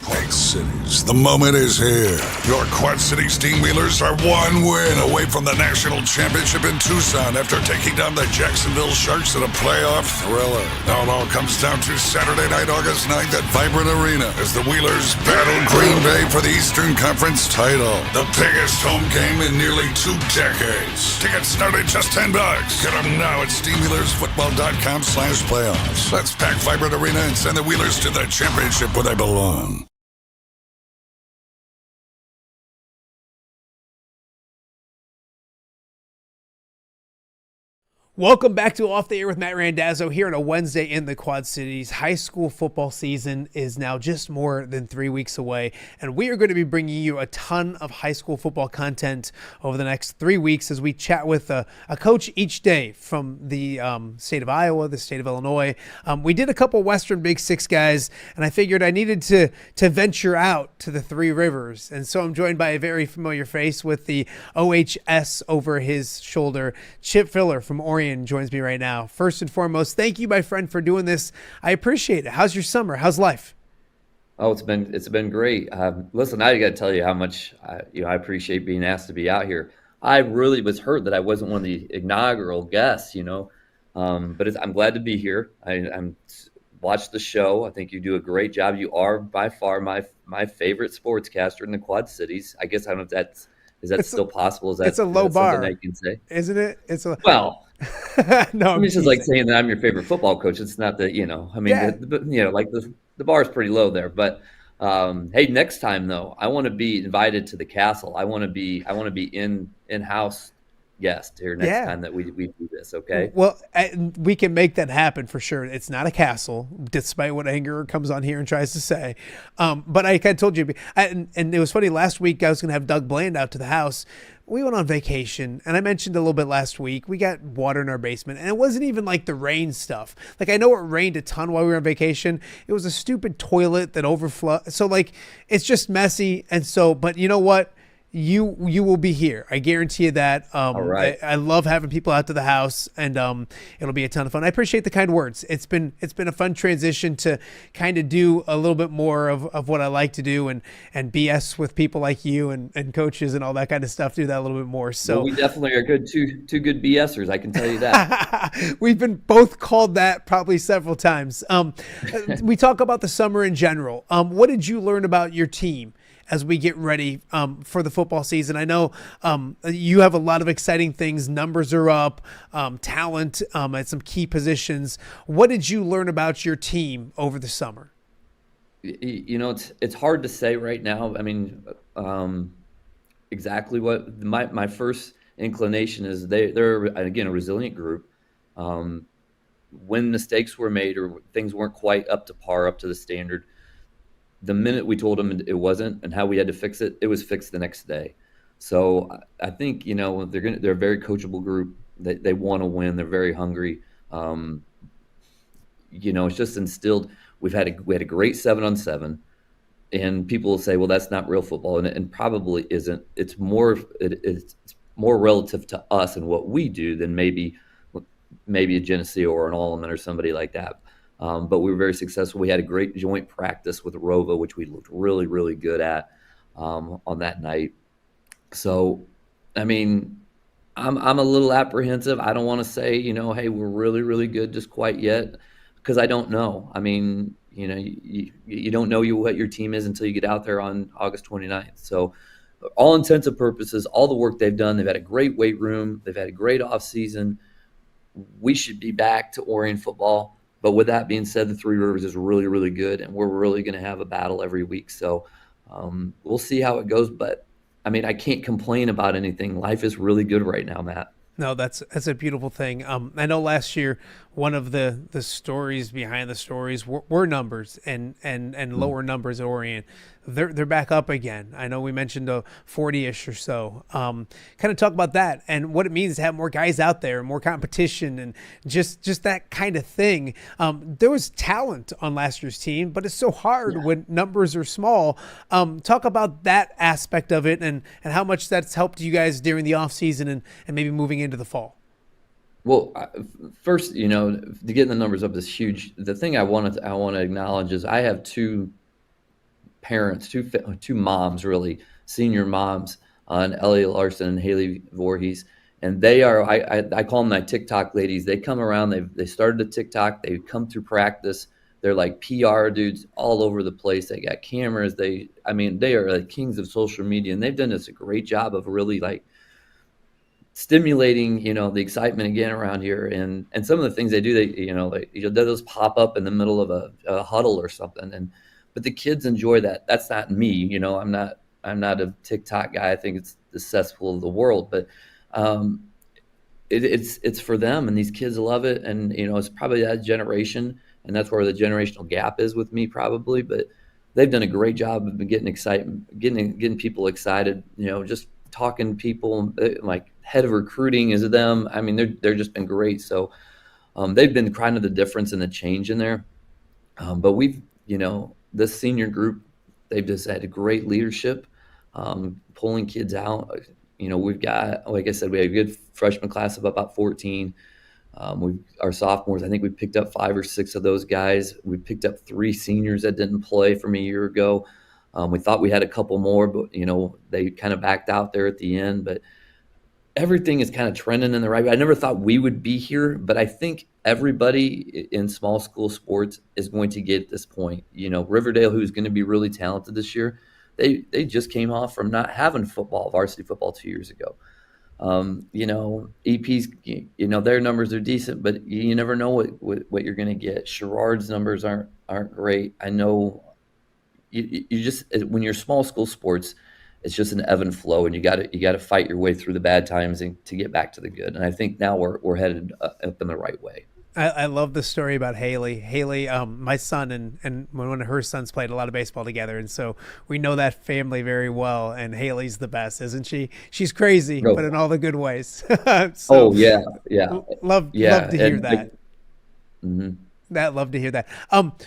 Quad Cities, the moment is here. Your Quad City Steamwheelers are one win away from the national championship in Tucson after taking down the Jacksonville Sharks in a playoff thriller. Now it all comes down to Saturday night, August 9th at Vibrant Arena as the Wheelers battle Green Bay for the Eastern Conference title. The biggest home game in nearly 2 decades. Tickets start at just $10. Get them now at steamwheelersfootball.com/playoffs. Let's pack Vibrant Arena and send the Wheelers to the championship where they belong. Welcome back to Off the Air with Matt Randazzo here on a Wednesday in the Quad Cities. High school football season is now just more than 3 weeks away, and we are going to be bringing you a ton of high school football content over the next 3 weeks as we chat with a coach each day from the state of Iowa, the state of Illinois. We did a couple Western Big Six guys, and I figured I needed to venture out to the Three Rivers, and so I'm joined by a very familiar face with the OHS over his shoulder. Chip Filler from Orion joins me right now. First and foremost, thank you, my friend, for doing this. I appreciate it. How's your summer? How's life? Oh, it's been great. Listen, I got to tell you how much I appreciate being asked to be out here. I really was hurt that I wasn't one of the inaugural guests, but I'm glad to be here. I'm watched the show. I think you do a great job. You are by far my favorite sportscaster in the Quad Cities. I guess I don't know if that's still possible. It's a low bar, I can say, isn't it? Well. No, it's just like saying that I'm your favorite football coach. It's not that, the bar is pretty low there. But hey, next time though, I want to be invited to the castle. I want to be in-house, guest here next time that we do this. Okay. Well, we can make that happen for sure. It's not a castle, despite what Anger comes on here and tries to say. But I kind of told you, and it was funny. Last week I was going to have Doug Bland out to the house. We went on vacation, and I mentioned a little bit last week, we got water in our basement, and it wasn't even like the rain stuff. Like, I know it rained a ton while we were on vacation. It was a stupid toilet that overflowed. So, like, it's just messy. And so, but you know what? You will be here. I guarantee you that. All right. I love having people out to the house, and it'll be a ton of fun. I appreciate the kind words. It's been a fun transition to kind of do a little bit more of what I like to do, and BS with people like you and coaches and all that kind of stuff. Do that a little bit more. So well, we definitely are two good BSers. I can tell you that. We've been both called that probably several times. We talk about the summer in general. What did you learn about your team as we get ready for the football season? I know you have a lot of exciting things. Numbers are up, talent at some key positions. What did you learn about your team over the summer? You know, it's hard to say right now. I mean, exactly what my first inclination is. They're again a resilient group. When mistakes were made or things weren't quite up to par, up to the standard, the minute we told them it wasn't and how we had to fix it, it was fixed the next day. So I think, you know, they're a very coachable group. They want to win. They're very hungry. You know, it's just instilled. We had a great 7-on-7, and people will say, well, that's not real football, and probably isn't. It's more relative to us and what we do than maybe a Geneseo or an Alleman or somebody like that. But we were very successful. We had a great joint practice with Rova, which we looked really, really good at on that night. So, I mean, I'm a little apprehensive. I don't want to say, you know, hey, we're really, really good just quite yet, because I don't know. I mean, you know, you don't know what your team is until you get out there on August 29th. So, all intents and purposes, all the work they've done, they've had a great weight room. They've had a great off season. We should be back to Orion football. But with that being said, the Three Rivers is really, really good, and we're really going to have a battle every week. So we'll see how it goes. But, I mean, I can't complain about anything. Life is really good right now, Matt. No, that's a beautiful thing. I know last year one of the stories behind the stories were numbers and lower numbers at Orion. They're back up again. I know we mentioned 40-ish or so. Kind of talk about that and what it means to have more guys out there, more competition, and just that kind of thing. There was talent on last year's team, but it's so hard when numbers are small. Talk about that aspect of it and how much that's helped you guys during the off season and maybe moving into the fall. Well, first, you know, to get the numbers up is huge. The thing I want to acknowledge is I have two parents, two moms, really, senior moms, and Ellie Larson and Haley Voorhees, and they are I call them my TikTok ladies. They come around. They started a TikTok. They come through practice. They're like PR dudes all over the place. They got cameras. They are like kings of social media, and they've done us a great job of really like stimulating, you know, the excitement again around here. And some of the things they do, those pop up in the middle of a huddle or something. But the kids enjoy that. That's not me, you know. I'm not a TikTok guy. I think it's the cesspool of the world, but it's for them, and these kids love it. And you know, it's probably that generation, and that's where the generational gap is with me, probably. But they've done a great job of getting people excited. You know, just talking to people, like head of recruiting is them. I mean, they're just been great. So they've been kind of the difference in the change in there. But we've, you know, this senior group, they've just had a great leadership, pulling kids out. You know, we've got, like I said, we had a good freshman class of about 14. Our sophomores, I think we picked up 5 or 6 of those guys. We picked up 3 seniors that didn't play from a year ago. We thought we had a couple more, but, you know, they kind of backed out there at the end. But everything is kind of trending in the right way. I never thought we would be here, but I think everybody in small school sports is going to get at this point. You know, Riverdale, who's going to be really talented this year, they just came off from not having varsity football 2 years ago. You know, EP's, you know, their numbers are decent, but you never know what you're going to get. Sherrard's numbers aren't great. I know you just, when you're small school sports, it's just an ebb and flow, and you got to fight your way through the bad times and to get back to the good. And I think now we're headed up in the right way. I love the story about Haley. Haley, my son and one of her sons played a lot of baseball together, and so we know that family very well. And Haley's the best, isn't she? She's crazy, but in all the good ways. So, yeah. Love to hear that. Love to hear that.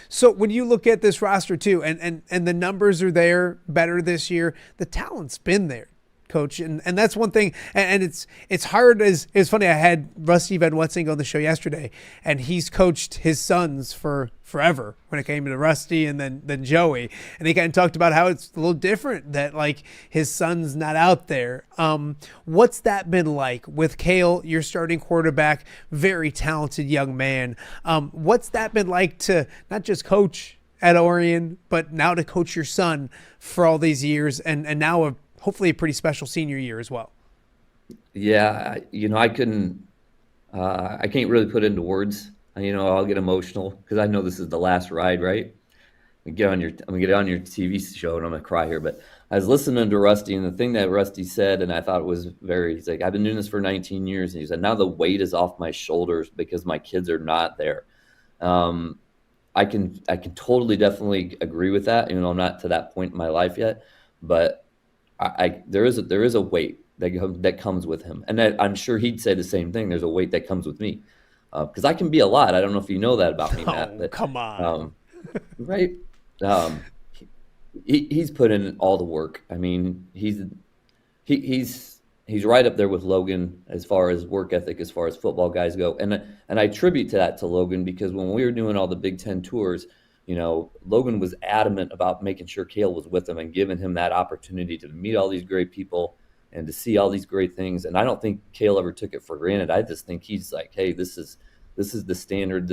So when you look at this roster too, and the numbers are there better this year, the talent's been there, Coach, and that's one thing. And it's hard. It's funny. I had Rusty Van Wetzing on the show yesterday, and he's coached his sons for forever when it came to Rusty and then Joey, and he kind of talked about how it's a little different that like his son's not out there. What's that been like with Kale, your starting quarterback, very talented young man? What's that been like to not just coach at Orion, but now to coach your son for all these years and now hopefully a pretty special senior year as well? Yeah, I can't really put into words. I'll get emotional because I know this is the last ride, right? I'm gonna get on your TV show and I'm gonna cry here. But I was listening to Rusty, and the thing that Rusty said, and I thought was he's like, I've been doing this for 19 years, and he said, now the weight is off my shoulders because my kids are not there. I can totally definitely agree with that. I'm not to that point in my life yet, but there is a weight that comes with him, and I'm sure he'd say the same thing. There's a weight that comes with me because I can be a lot. I don't know if you know that about me, Matt. But, come on, right? He's put in all the work. I mean, he's right up there with Logan as far as work ethic, as far as football guys go, and I attribute that to Logan because when we were doing all the Big Ten tours, Logan was adamant about making sure Kale was with him and giving him that opportunity to meet all these great people and to see all these great things. And I don't think Kale ever took it for granted. I just think he's like, hey, this is the standard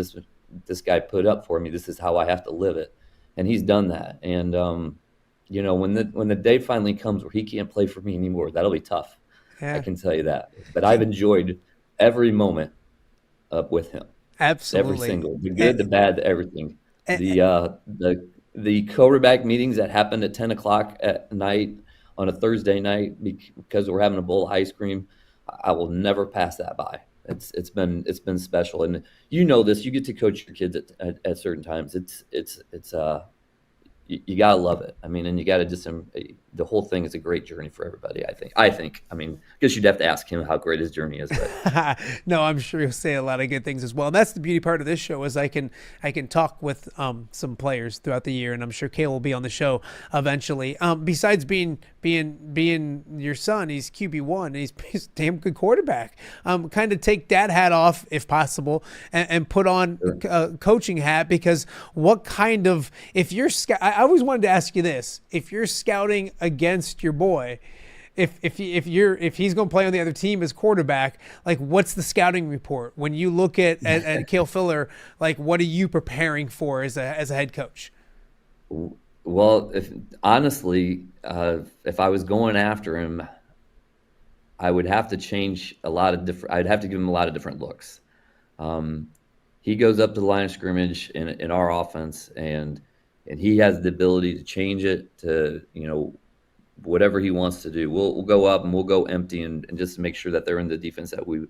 this guy put up for me. This is how I have to live it. And he's done that. And, when the day finally comes where he can't play for me anymore, that'll be tough. Yeah. I can tell you that. But I've enjoyed every moment with him. Absolutely. Every single, the good, the bad, everything. The quarterback meetings that happened at 10 o'clock at night on a Thursday night because we're having a bowl of ice cream, I will never pass that by. It's been special, and this. You get to coach your kids at certain times. You gotta love it. I mean, and you gotta just the whole thing is a great journey for everybody. I think. I mean, I guess you'd have to ask him how great his journey is. But no, I'm sure he'll say a lot of good things as well. And that's the beauty part of this show is I can talk with some players throughout the year, and I'm sure Kale will be on the show eventually. Besides being your son, he's QB1, and he's a damn good quarterback. Kind of take dad hat off if possible, and put on a coaching hat, because what kind of if you're I always wanted to ask you this: if you're scouting against your boy, if he's going to play on the other team as quarterback, like what's the scouting report when you look at Kale Filler? Like, what are you preparing for as a head coach? Well, honestly, if I was going after him, I would have to change a lot of different. I'd have to give him a lot of different looks. He goes up to the line of scrimmage in our offense, and he has the ability to change it to whatever he wants to do. We'll go up and we'll go empty and just make sure that they're in the defense that we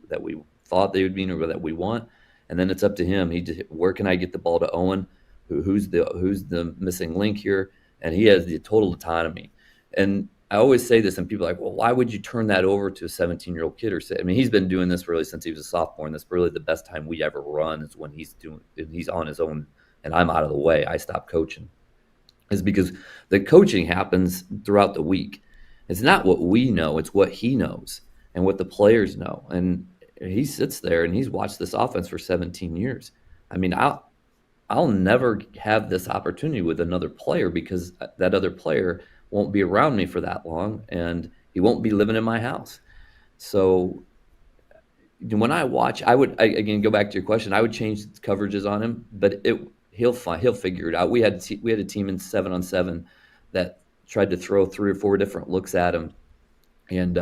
thought they would be in or that we want, and then it's up to him. Where can I get the ball to Owen? Who's the missing link here? And he has the total autonomy. And I always say this, and people are like, well, why would you turn that over to a 17-year-old kid? He's been doing this really since he was a sophomore, and that's really the best time we ever run is when he's on his own and I'm out of the way. I stop coaching. Is because the coaching happens throughout the week. It's not what we know, it's what he knows and what the players know. And he sits there and he's watched this offense for 17 years. I mean, I'll never have this opportunity with another player because that other player won't be around me for that long, and he won't be living in my house. So when I watch, again go back to your question. I would change coverages on him, but he'll figure it out. We had a team in 7-on-7 that tried to throw 3 or 4 different looks at him, and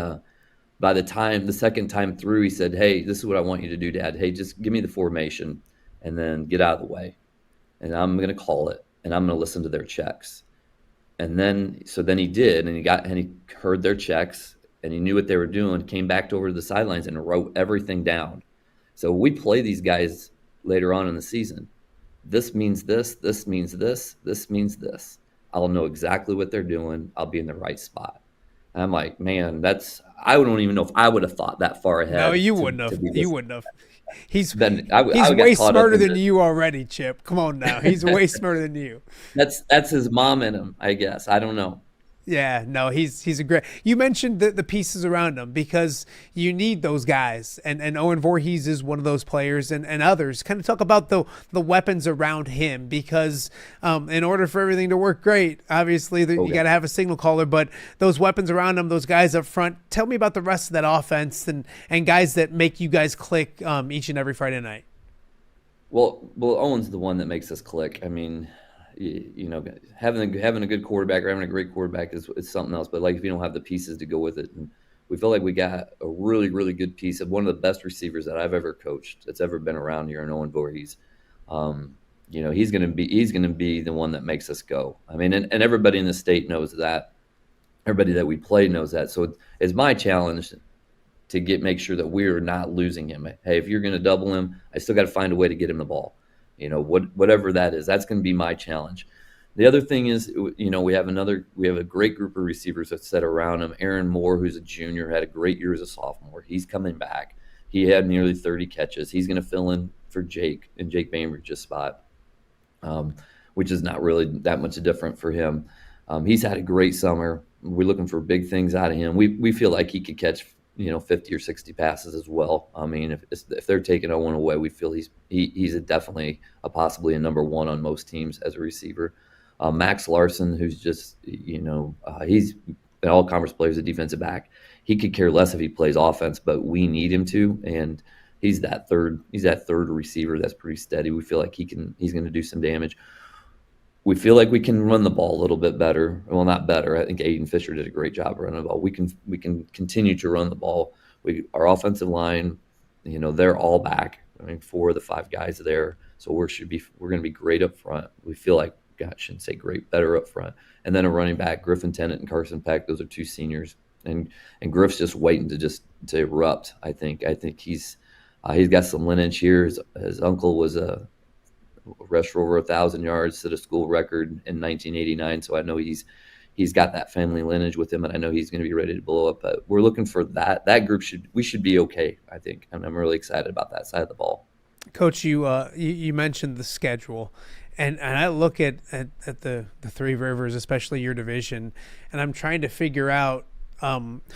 by the second time through, he said, "Hey, this is what I want you to do, Dad. Hey, just give me the formation, and then get out of the way, and I'm going to call it, and I'm going to listen to their checks." And then he did, and he heard their checks, and he knew what they were doing, came back over to the sidelines and wrote everything down. So we play these guys later on in the season. This means this, this means this, this means this. I'll know exactly what they're doing. I'll be in the right spot. And I'm like, man, I don't even know if I would have thought that far ahead. No, you wouldn't have. You wouldn't have. He's I way smarter than you already, Chip. Come on now. He's way smarter than you. That's his mom in him, I guess. I don't know. Yeah, no, he's a great. You mentioned the pieces around him because you need those guys, and Owen Voorhees is one of those players, and others. Kind of talk about the weapons around him because in order for everything to work great, obviously you got to have a signal caller, but those weapons around him, those guys up front. Tell me about the rest of that offense and guys that make you guys click each and every Friday night. Well, Owen's the one that makes us click. I mean, you know, having a good quarterback or having a great quarterback is something else. But like if you don't have the pieces to go with it, and we feel like we got a really, really good piece of one of the best receivers that I've ever coached that's ever been around here in Owen Voorhees. You know, he's gonna be the one that makes us go. I mean, and everybody in the state knows that. Everybody that we play knows that. So it's my challenge to make sure that we're not losing him. Hey, if you're gonna double him, I still got to find a way to get him the ball. You know, whatever that is, that's going to be my challenge. The other thing is, you know, we have a great group of receivers that set around him. Aaron Moore, who's a junior, had a great year as a sophomore. He's coming back. He had nearly 30 catches. He's going to fill in for Jake in Jake Bainbridge's spot, which is not really that much different for him. He's had a great summer. We're looking for big things out of him. We feel like he could catch, you know, 50 or 60 passes as well. I mean, if they're taking Owen away, we feel he's definitely possibly a number one on most teams as a receiver. Max Larson, who's just, you know, he's an all-conference player, a defensive back. He could care less if he plays offense, but we need him to, and he's that third receiver that's pretty steady. We feel like he's going to do some damage. We feel like we can run the ball a little bit better. Well, not better. I think Aiden Fisher did a great job running the ball. We can continue to run the ball. Our offensive line, you know, they're all back. I mean, 4 of the 5 guys are there. So we're going to be great up front. We feel like, God, I shouldn't say great, better up front. And then a running back, Griffin Tennant and Carson Peck. Those are 2 seniors. And Griff's just waiting to erupt. I think he's got some lineage here. His uncle was a rushed for over 1,000 yards, set a school record in 1989. So I know he's got that family lineage with him, and I know he's going to be ready to blow up. But we're looking for that group. We should be okay, I think. And I'm really excited about that side of the ball. Coach, you mentioned the schedule, and I look at the Three Rivers, especially your division, and I'm trying to figure out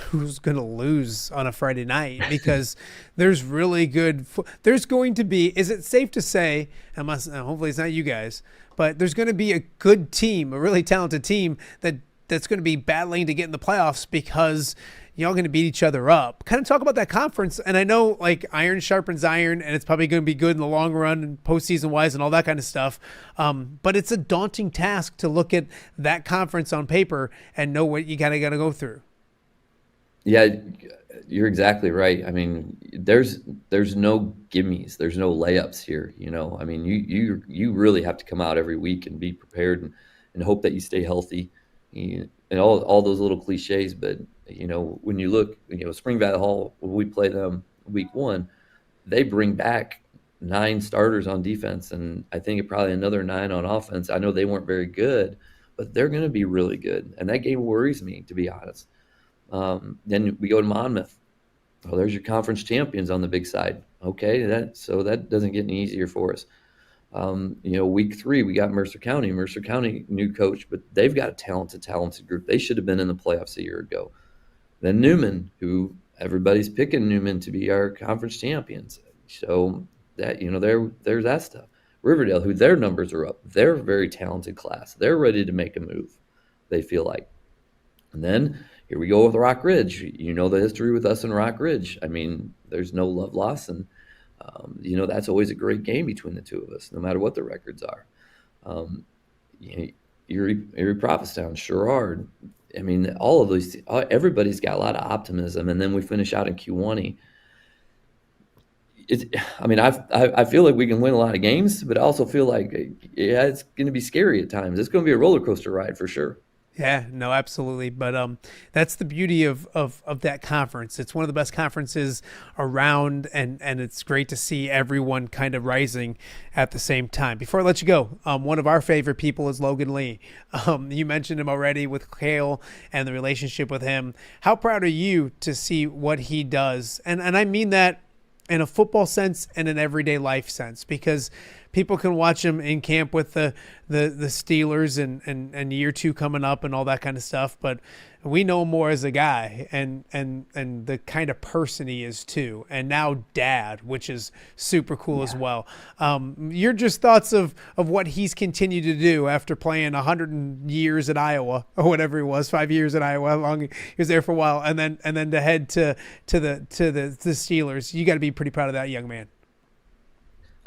who's going to lose on a Friday night because there's really good there's going to be, is it safe to say, hopefully it's not you guys, but there's going to be a good team, a really talented team that's going to be battling to get in the playoffs because y'all going to beat each other up. Kind of talk about that conference. And I know like iron sharpens iron, and it's probably going to be good in the long run and postseason wise and all that kind of stuff. But it's a daunting task to look at that conference on paper and know what you got to go through. Yeah, you're exactly right. I mean, there's no gimmies, there's no layups here. You know, I mean, you really have to come out every week and be prepared and hope that you stay healthy, and all those little cliches. But you know, when you look, you know, Spring Valley Hall, when we play them week 1, they bring back 9 starters on defense, and I think probably another 9 on offense. I know they weren't very good, but they're going to be really good, and that game worries me, to be honest. Then we go to Monmouth. Oh, there's your conference champions on the big side. Okay, that doesn't get any easier for us. You know, week 3 we got Mercer County. Mercer County, new coach, but they've got a talented group. They should have been in the playoffs a year ago. Then Newman, who everybody's picking Newman to be our conference champions. So that, you know, there's that stuff. Riverdale, who their numbers are up. They're a very talented class. They're ready to make a move, they feel like. And then here we go with Rock Ridge. You know the history with us and Rock Ridge. I mean, there's no love lost, and you know, that's always a great game between the two of us, no matter what the records are. Erie Prophetstown, Sherrard. I mean, all of these, everybody's got a lot of optimism, and then we finish out in Q1. I feel like we can win a lot of games, but I also feel like, yeah, it's going to be scary at times. It's going to be a roller coaster ride for sure. Yeah, no, absolutely. But that's the beauty of that conference. It's one of the best conferences around, and it's great to see everyone kind of rising at the same time. Before I let you go, one of our favorite people is Logan Lee. You mentioned him already with Kale and the relationship with him. How proud are you to see what he does? And I mean that in a football sense and an everyday life sense, because people can watch him in camp with the Steelers and year 2 coming up and all that kind of stuff. But we know him more as a guy and the kind of person he is too. And now dad, which is super cool as well. Your just thoughts of what he's continued to do after playing 100 years at Iowa or whatever he was, 5 years at Iowa, how long he was there for a while. And then to head to the Steelers. You got to be pretty proud of that young man.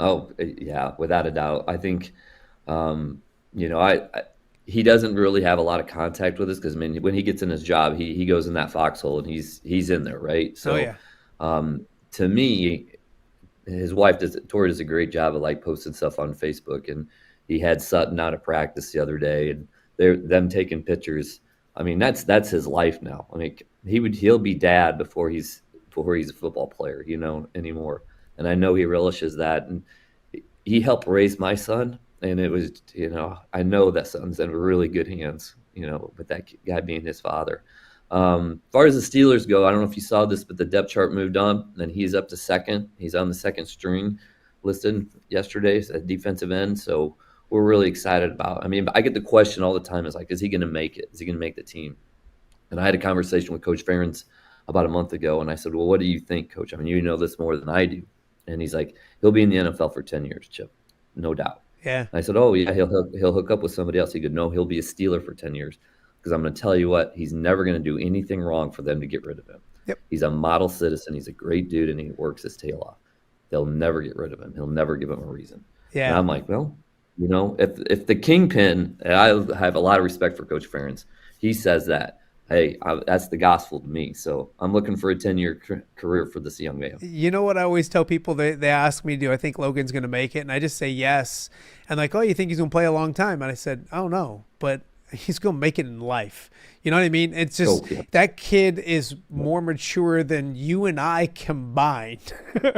Oh, yeah, without a doubt. I think, he doesn't really have a lot of contact with us because, I mean, when he gets in his job, he goes in that foxhole and he's in there, right? So, to me, his wife Tori does a great job of like posting stuff on Facebook, and he had Sutton out of practice the other day, and them taking pictures. I mean, that's his life now. I mean, he'll be dad before he's a football player, anymore. And I know he relishes that. And he helped raise my son. And it was, I know that son's in really good hands, with that guy being his father. As far as the Steelers go, I don't know if you saw this, but the depth chart moved on. And he's up to second. He's on the second string listed yesterday at defensive end. So we're really excited about. I mean, I get the question all the time is like, is he going to make it? Is he going to make the team? And I had a conversation with Coach Ferentz about a month ago. And I said, well, what do you think, Coach? I mean, you know this more than I do. And he's like, he'll be in the NFL for 10 years, Chip, no doubt. Yeah. I said, oh, yeah, he'll hook up with somebody else. He goes, no, he'll be a Steeler for 10 years. Because I'm going to tell you what, he's never going to do anything wrong for them to get rid of him. Yep. He's a model citizen. He's a great dude, and he works his tail off. They'll never get rid of him. He'll never give him a reason. Yeah. And I'm like, well, if the kingpin, and I have a lot of respect for Coach Ferentz, he says that. Hey, that's the gospel to me. So I'm looking for a 10-year career for this young man. You know what I always tell people? They ask me, do I think Logan's going to make it? And I just say yes. And like, oh, you think he's going to play a long time? And I said, I don't know, but he's going to make it in life. You know what I mean? It's just that kid is more mature than you and I combined. The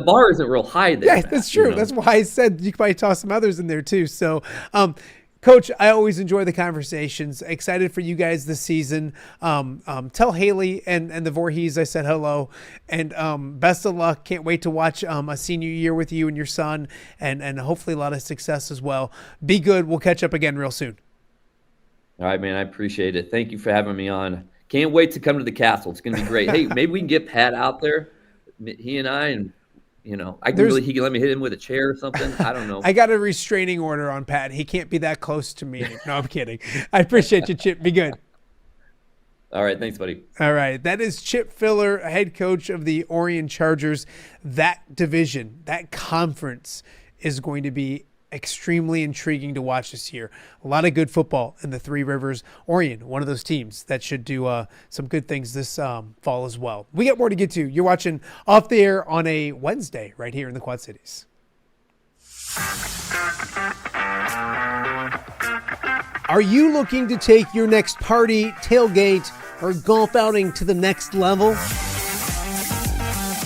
bar isn't real high there. Yeah, that's true. That's why I said you could probably toss some others in there too. So, Coach, I always enjoy the conversations. Excited for you guys this season. Tell Haley and the Voorhees I said hello. And best of luck. Can't wait to watch a senior year with you and your son. And hopefully a lot of success as well. Be good. We'll catch up again real soon. All right, man. I appreciate it. Thank you for having me on. Can't wait to come to the castle. It's going to be great. Hey, maybe we can get Pat out there, he and I, and he can let me hit him with a chair or something. I don't know. I got a restraining order on Pat. He can't be that close to me. No, I'm kidding. I appreciate you, Chip. Be good. All right. Thanks, buddy. All right. That is Chip Filler, head coach of the Orion Chargers. That division, that conference is going to be extremely intriguing to watch this year. A lot of good football in the Three Rivers. Orion, one of those teams that should do some good things this fall as well. We got more to get to. You're watching Off the Air on a Wednesday right here in the Quad Cities. Are you looking to take your next party, tailgate, or golf outing to the next level?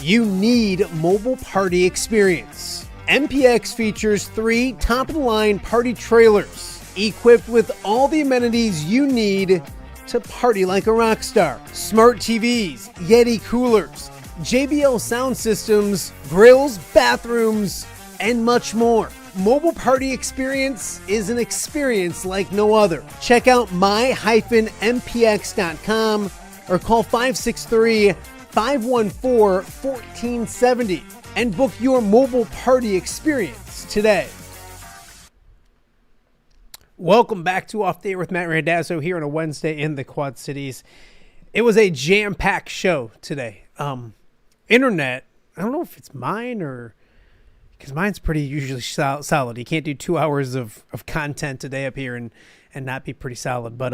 You need mobile party experience. MPX features 3 top-of-the-line party trailers equipped with all the amenities you need to party like a rock star. Smart TVs, Yeti coolers, JBL sound systems, grills, bathrooms, and much more. Mobile party experience is an experience like no other. Check out my-mpx.com or call 563-514-1470 and book your mobile party experience today. Welcome back to Off the Air with Matt Randazzo here on a Wednesday in the Quad Cities. It was a jam-packed show today. Internet, I don't know if it's mine or because mine's pretty usually solid. You can't do 2 hours of content today up here and not be pretty solid. But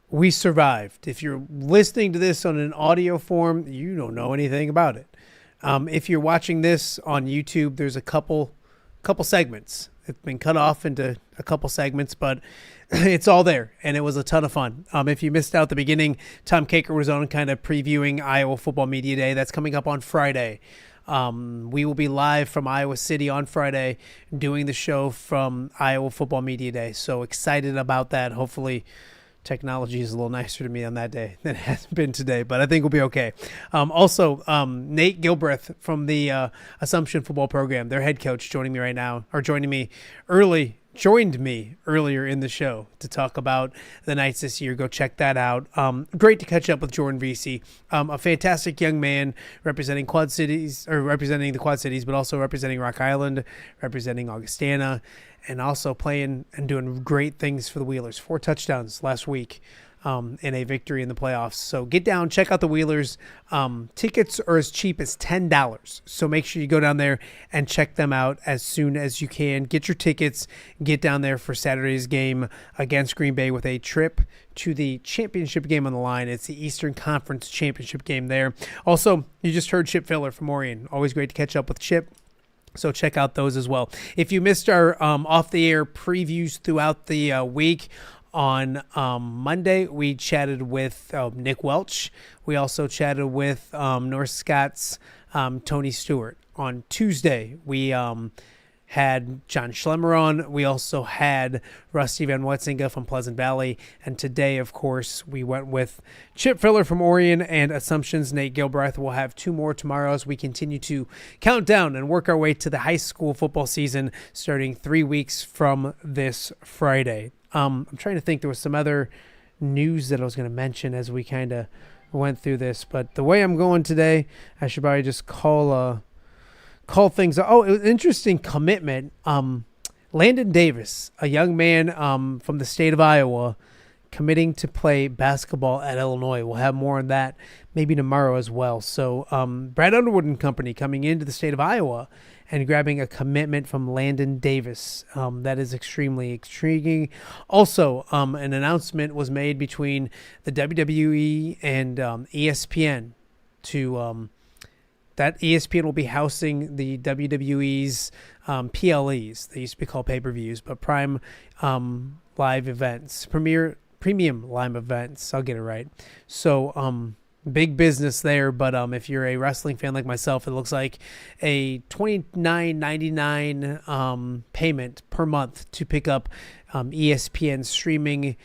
we survived. If you're listening to this on an audio form, you don't know anything about it. If you're watching this on YouTube, there's a couple couple segments. It's been cut off into a couple segments, but it's all there, and it was a ton of fun. If you missed out the beginning, Tom Kakert was on kind of previewing Iowa Football Media Day. That's coming up on Friday. We will be live from Iowa City on Friday doing the show from Iowa Football Media Day. So excited about that. Hopefully technology is a little nicer to me on that day than it has been today, but I think we'll be okay. Also, Nate Gilbreth from the Assumption Football program, their head coach, joined me earlier in the show to talk about the Knights this year. Go check that out. Great to catch up with Jordan Vesey, a fantastic young man representing the Quad Cities, but also representing Rock Island, representing Augustana, and also playing and doing great things for the Wheelers. 4 touchdowns last week in a victory in the playoffs. So get down, check out the Wheelers. Tickets are as cheap as $10. So make sure you go down there and check them out as soon as you can. Get your tickets. Get down there for Saturday's game against Green Bay with a trip to the championship game on the line. It's the Eastern Conference Championship game there. Also, you just heard Chip Filler from Orion. Always great to catch up with Chip. So check out those as well. If you missed our off-the-air previews throughout the week, on Monday, we chatted with Nick Welch. We also chatted with North Scott's Tony Stewart. On Tuesday, we had John Schlemmer on. We also had Rusty Van Wetzinga from Pleasant Valley. And today, of course, we went with Chip Filler from Orion and Assumption's Nate Gilbraith. We'll have 2 more tomorrow as we continue to count down and work our way to the high school football season starting 3 weeks from this Friday. I'm trying to think. There was some other news that I was going to mention as we kind of went through this. But the way I'm going today, I should probably just call things. Oh, it was an interesting commitment. Landon Davis, a young man from the state of Iowa, committing to play basketball at Illinois. We'll have more on that maybe tomorrow as well. So Brad Underwood and company coming into the state of Iowa and grabbing a commitment from Landon Davis. That is extremely intriguing. Also, an announcement was made between the WWE and ESPN to that ESPN will be housing the WWE's PLEs. They used to be called pay-per-views, but Prime live events, premium live events. I'll get it right. So big business there, but if you're a wrestling fan like myself, it looks like a $29.99 payment per month to pick up ESPN streaming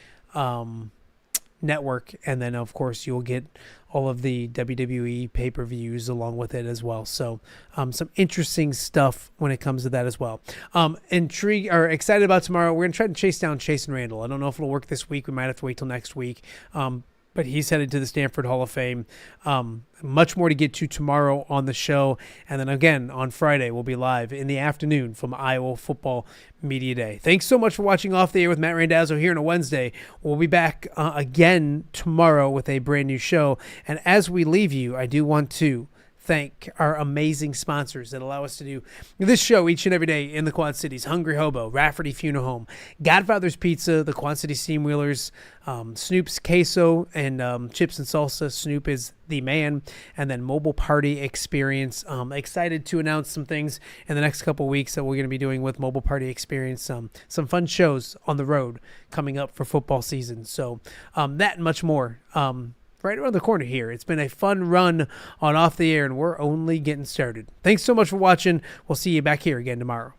network, and then of course you'll get all of the WWE pay-per-views along with it as well. So some interesting stuff when it comes to that as well. Intrigued or excited about tomorrow. We're gonna try to chase down Chasen Randall. I don't know if it'll work this week. We might have to wait till next week. But he's headed to the Stanford Hall of Fame. Much more to get to tomorrow on the show. And then again, on Friday, we'll be live in the afternoon from Iowa Football Media Day. Thanks so much for watching Off the Air with Matt Randazzo here on a Wednesday. We'll be back again tomorrow with a brand new show. And as we leave you, I do want to thank our amazing sponsors that allow us to do this show each and every day in the Quad Cities. Hungry Hobo, Rafferty Funeral Home, Godfather's Pizza, the Quad City Steamwheelers, Snoop's Queso, and Chips and Salsa. Snoop is the man. And then Mobile Party Experience. Excited to announce some things in the next couple weeks that we're going to be doing with Mobile Party Experience. Some fun shows on the road coming up for football season. So that and much more. Right around the corner here. It's been a fun run on Off the Air, and we're only getting started. Thanks so much for watching. We'll see you back here again tomorrow.